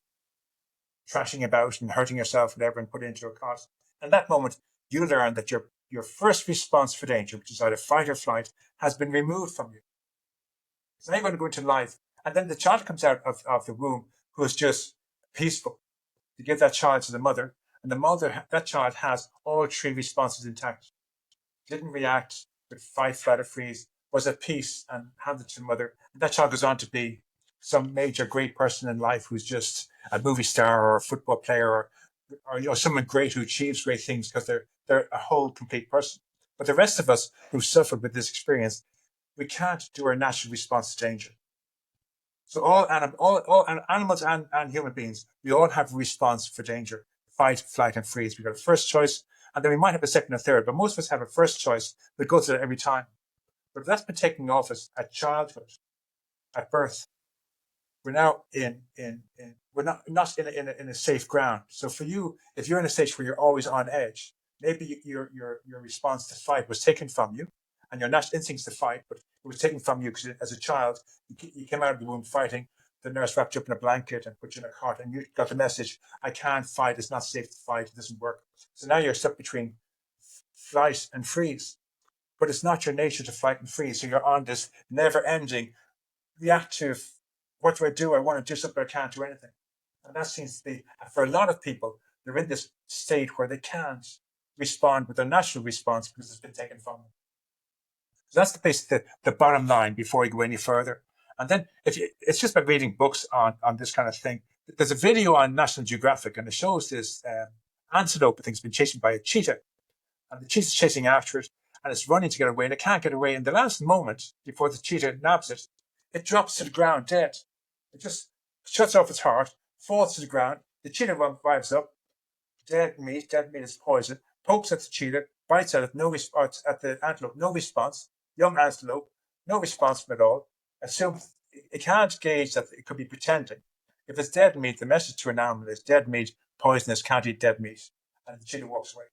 trashing about and hurting yourself, whatever, and put into a cot. And that moment, you learn that your first response for danger, which is either fight or flight, has been removed from you. So now you're going to go into life. And then the child comes out of the womb who is just peaceful. You give that child to the mother, and that child has all three responses intact. Didn't react with fight, flight, or freeze, was at peace and handed to the mother. And that child goes on to be some major great person in life who's just a movie star or a football player or someone great who achieves great things because they're a whole complete person. But the rest of us who suffered with this experience, we can't do our natural response to danger. So all animals and human beings, we all have a response for danger: fight, flight, and freeze. We've got a first choice, and then we might have a second or third, but most of us have a first choice that goes to that every time. But if that's been taken off us at childhood, at birth, we're now we're not in a safe ground. So for you, if you're in a stage where you're always on edge, maybe your response to fight was taken from you, and your natural instincts to fight, but it was taken from you because as a child, you came out of the womb fighting. The nurse wrapped you up in a blanket and put you in a cot, and you got the message: I can't fight. It's not safe to fight. It doesn't work. So now you're stuck between flight and freeze. But it's not your nature to fight and freeze. So you're on this never-ending reactive. What do I do? I want to do something. I can't do anything. And that seems to be, for a lot of people, they're in this state where they can't respond with their natural response because it's been taken from them. So that's the bottom line before you go any further. And then it's just by reading books on this kind of thing. There's a video on National Geographic, and it shows this antelope I think has been chased by a cheetah, and the cheetah's chasing after it, and it's running to get away, and it can't get away. In the last moment before the cheetah nabs it, it drops to the ground dead. It just shuts off its heart, falls to the ground. The cheetah revives up, dead meat is poison, pokes at the cheetah, bites at it, no response, at the antelope, no response. Young antelope, no response from it all. Assume it can't gauge that it could be pretending. If it's dead meat, the message to an animal is dead meat, poisonous, can't eat dead meat. And the cheetah walks away.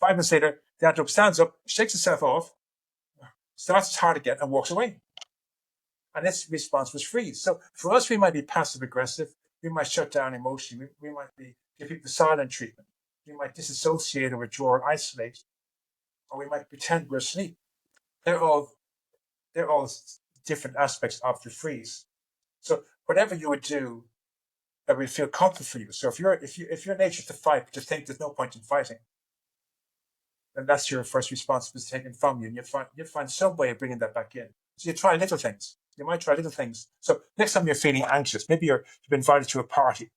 5 minutes later, the antelope stands up, shakes itself off, starts its heart again, and walks away. And its response was freeze. So for us, we might be passive aggressive. We might shut down emotionally. We might give people the silent treatment. We might disassociate or withdraw or isolate, or we might pretend we're asleep. They're all different aspects of the freeze. So whatever you would do that would feel comfortable for you. So if your nature is to fight, but to think there's no point in fighting, then that's your first response was taken from you, and you'd find some way of bringing that back in. So you try little things. You might try little things. So next time you're feeling anxious, maybe you've been invited to a party,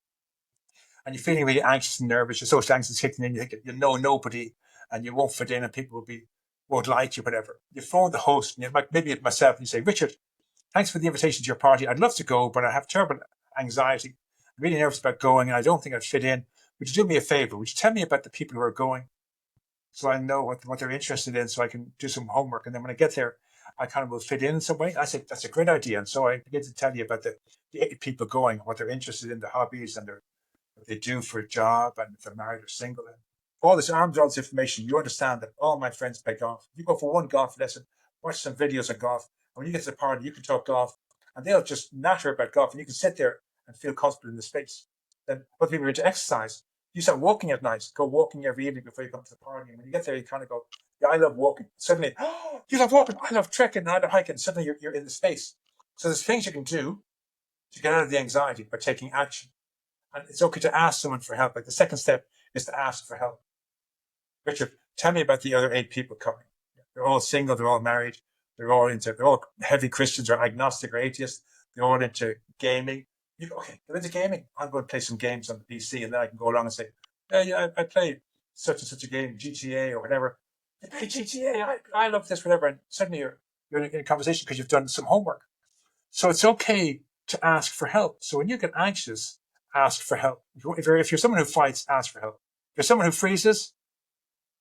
and you're feeling really anxious and nervous. Your social anxiety is hitting in. You think you know nobody, and you won't fit in, and people won't like you, whatever. You phone the host, and maybe myself, and you say, Richard, thanks for the invitation to your party. I'd love to go, but I have terrible anxiety. I'm really nervous about going, and I don't think I'd fit in. Would you do me a favor? Would you tell me about the people who are going, so I know what they're interested in, so I can do some homework? And then when I get there, I kind of will fit in some way. I say, that's a great idea. And so I begin to tell you about the 8 people going, what they're interested in, their hobbies, and what they do for a job, and if they're married or single. And all this arms, all this information, you understand that all my friends play golf. You go for one golf lesson, watch some videos of golf, and when you get to the party, you can talk golf, and they'll just natter about golf, and you can sit there and feel comfortable in the space. Then other people are into exercise. You start walking at night, go walking every evening before you come to the party. And when you get there, you kind of go, yeah, I love walking. Suddenly, oh, you love walking, I love trekking, I love hiking. Suddenly you're in the space. So there's things you can do to get out of the anxiety by taking action. And it's okay to ask someone for help. Like the second step is to ask for help. Richard, tell me about the other 8 people coming. They're all single, they're all married, they're all heavy Christians or agnostic or atheists. They're all into gaming. Okay, they're into gaming. I'm going to play some games on the PC, and then I can go along and say, yeah, I play such and such a game, GTA or whatever. You play GTA, I love this, whatever. And suddenly you're in a conversation because you've done some homework. So it's okay to ask for help. So when you get anxious, ask for help. If you're someone who fights, ask for help. If you're someone who freezes,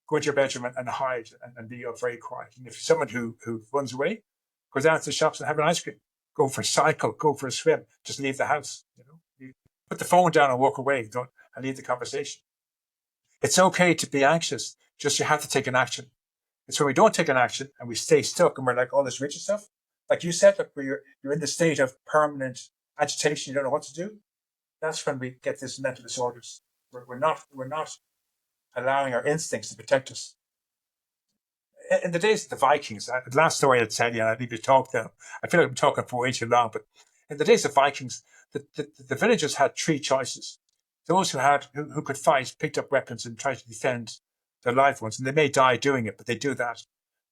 go into your bedroom and hide and be very quiet. And if you're someone who runs away, go down to the shops and have an ice cream. Go for a cycle, go for a swim, just leave the house. You put the phone down and walk away, and leave the conversation. It's okay to be anxious, just you have to take an action. It's when we don't take an action and we stay stuck and we're like all this rigid stuff. Like you said, where you're in the state of permanent agitation, you don't know what to do. That's when we get these mental disorders. We're not allowing our instincts to protect us. In the days of the Vikings, the last story I'd tell you, and I'd leave you to talk now. I feel like I'm talking for way too long, but in the days of Vikings, the villagers had 3 choices. Those who could fight picked up weapons and tried to defend their loved ones, and they may die doing it, but they do that.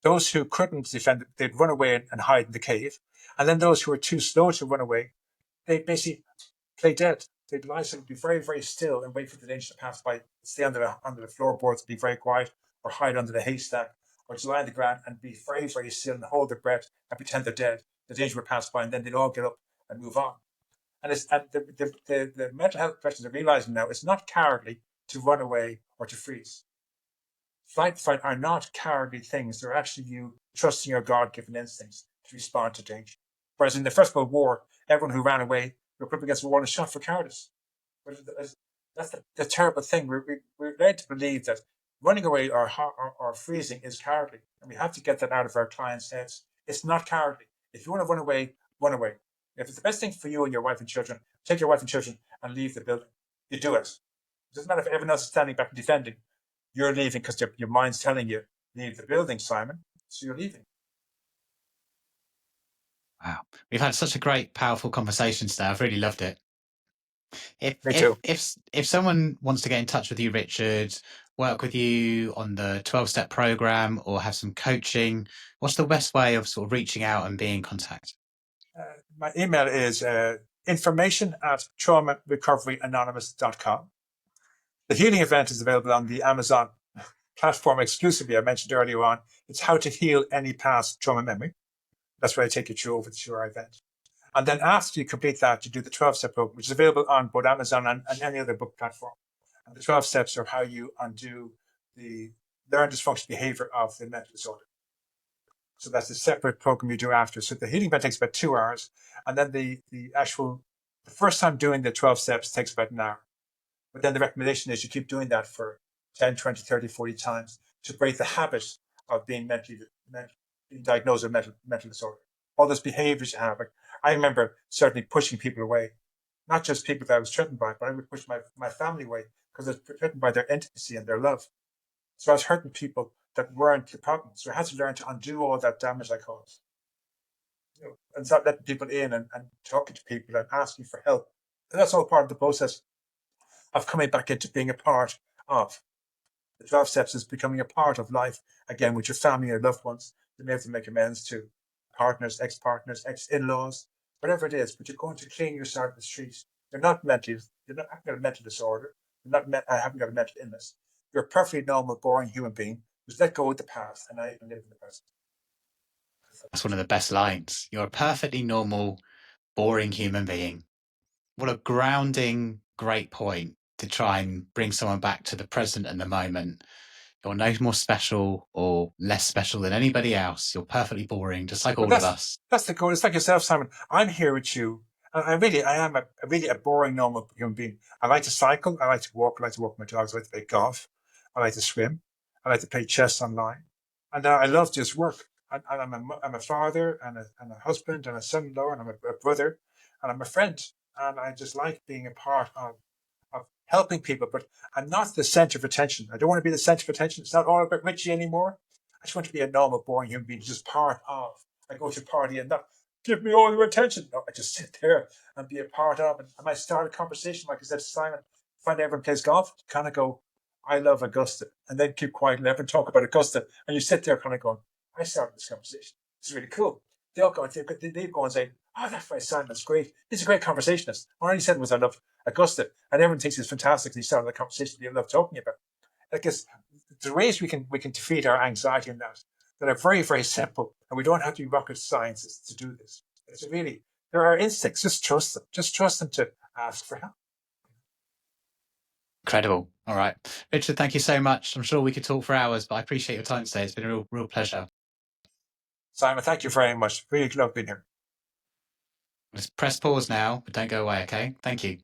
Those who couldn't defend, they'd run away and hide in the cave. And then those who were too slow to run away, they basically play dead. They'd lie still, be very, very still and wait for the danger to pass by, stay under the floorboards, be very quiet, or hide under the haystack, or to lie on the ground and be very, very still and hold their breath and pretend they're dead. The danger will pass by, and then they'd all get up and move on. And the mental health professionals are realizing now it's not cowardly to run away or to freeze. Flight and fight are not cowardly things. They're actually you trusting your God-given instincts to respond to danger. Whereas in the First World War, everyone who ran away were put against the wall and shot for cowardice. But that's the terrible thing. We're led to believe that running away or freezing is cowardly. And we have to get that out of our clients' heads. It's not cowardly. If you want to run away, run away. If it's the best thing for you and your wife and children, take your wife and children and leave the building. You do it. It doesn't matter if everyone else is standing back and defending. You're leaving because your mind's telling you, leave the building, Simon. So you're leaving. Wow. We've had such a great, powerful conversation today. I've really loved it. If Me if too. if if someone wants to get in touch with you, Richard, work with you on the 12-step program or have some coaching, what's the best way of sort of reaching out and being in contact? My email is information@traumarecoveryanonymous.com. The healing event is available on the Amazon platform exclusively. I mentioned earlier on. It's how to heal any past trauma memory. That's where I take you through over to our event. And then after you complete that, you do the 12-step program, which is available on both Amazon and any other book platform. And the 12 steps are how you undo the learned dysfunctional behavior of the mental disorder. So that's a separate program you do after. So the healing event takes about 2 hours. And then the first time doing the 12 steps takes about an hour. But then the recommendation is you keep doing that for 10, 20, 30, 40 times to break the habit of being being diagnosed with mental disorder. All those behaviors you have. Like, I remember certainly pushing people away, not just people that I was threatened by, but I would push my family away because I was threatened by their intimacy and their love. So I was hurting people that weren't the problem. So I had to learn to undo all that damage I caused. And start letting people in and talking to people and asking for help. And that's all part of the process of coming back into being a part of. The 12 steps is becoming a part of life again with your family or loved ones. You may have to make amends to partners, ex-partners, ex-in-laws, whatever it is, but you're going to clean yourself in the streets. You're not having got a mental disorder. I haven't got a mental illness. You're a perfectly normal, boring human being who's let go of the past and now you can live in the present. That's one of the best lines. You're a perfectly normal, boring human being. What a grounding, great point to try and bring someone back to the present and the moment. You're no more special or less special than anybody else. You're perfectly boring, just like But all of us. that's the goal. It's like yourself, Simon. I'm here with you. And I am really a boring, normal human being. I like to cycle. I like to walk. I like to walk my dogs. I like to play golf. I like to swim. I like to play chess online. And I love just work. And I'm a father and a husband and a son-in-law and I'm a brother and I'm a friend. And I just like being a part of helping people. But I'm not the center of attention. I don't want to be the center of attention. It's not all about Richie anymore. I just want to be a normal, boring human being, just part of. I go to a party and not give me all your attention. No, I just sit there and be a part of it. I might start a conversation, like I said to Simon, find everyone plays golf, kind of go, I love Augusta, and then keep quiet and let everyone talk about Augusta. And you sit there kind of going, I started this conversation. It's really cool. They all go, they go and say, oh, that's right, Simon's great. He's a great conversationist. All he said was, I love Augusta. And everyone thinks he's fantastic. And he started the conversation they love talking about. I guess the ways we can defeat our anxiety in that are very, very simple. And we don't have to be rocket scientists to do this. It's really, there are instincts. Just trust them. Just trust them to ask for help. Incredible. All right. Richard, thank you so much. I'm sure we could talk for hours, but I appreciate your time today. It's been a real pleasure. Simon, thank you very much. Really love being here. Let's press pause now, but don't go away, okay? Thank you.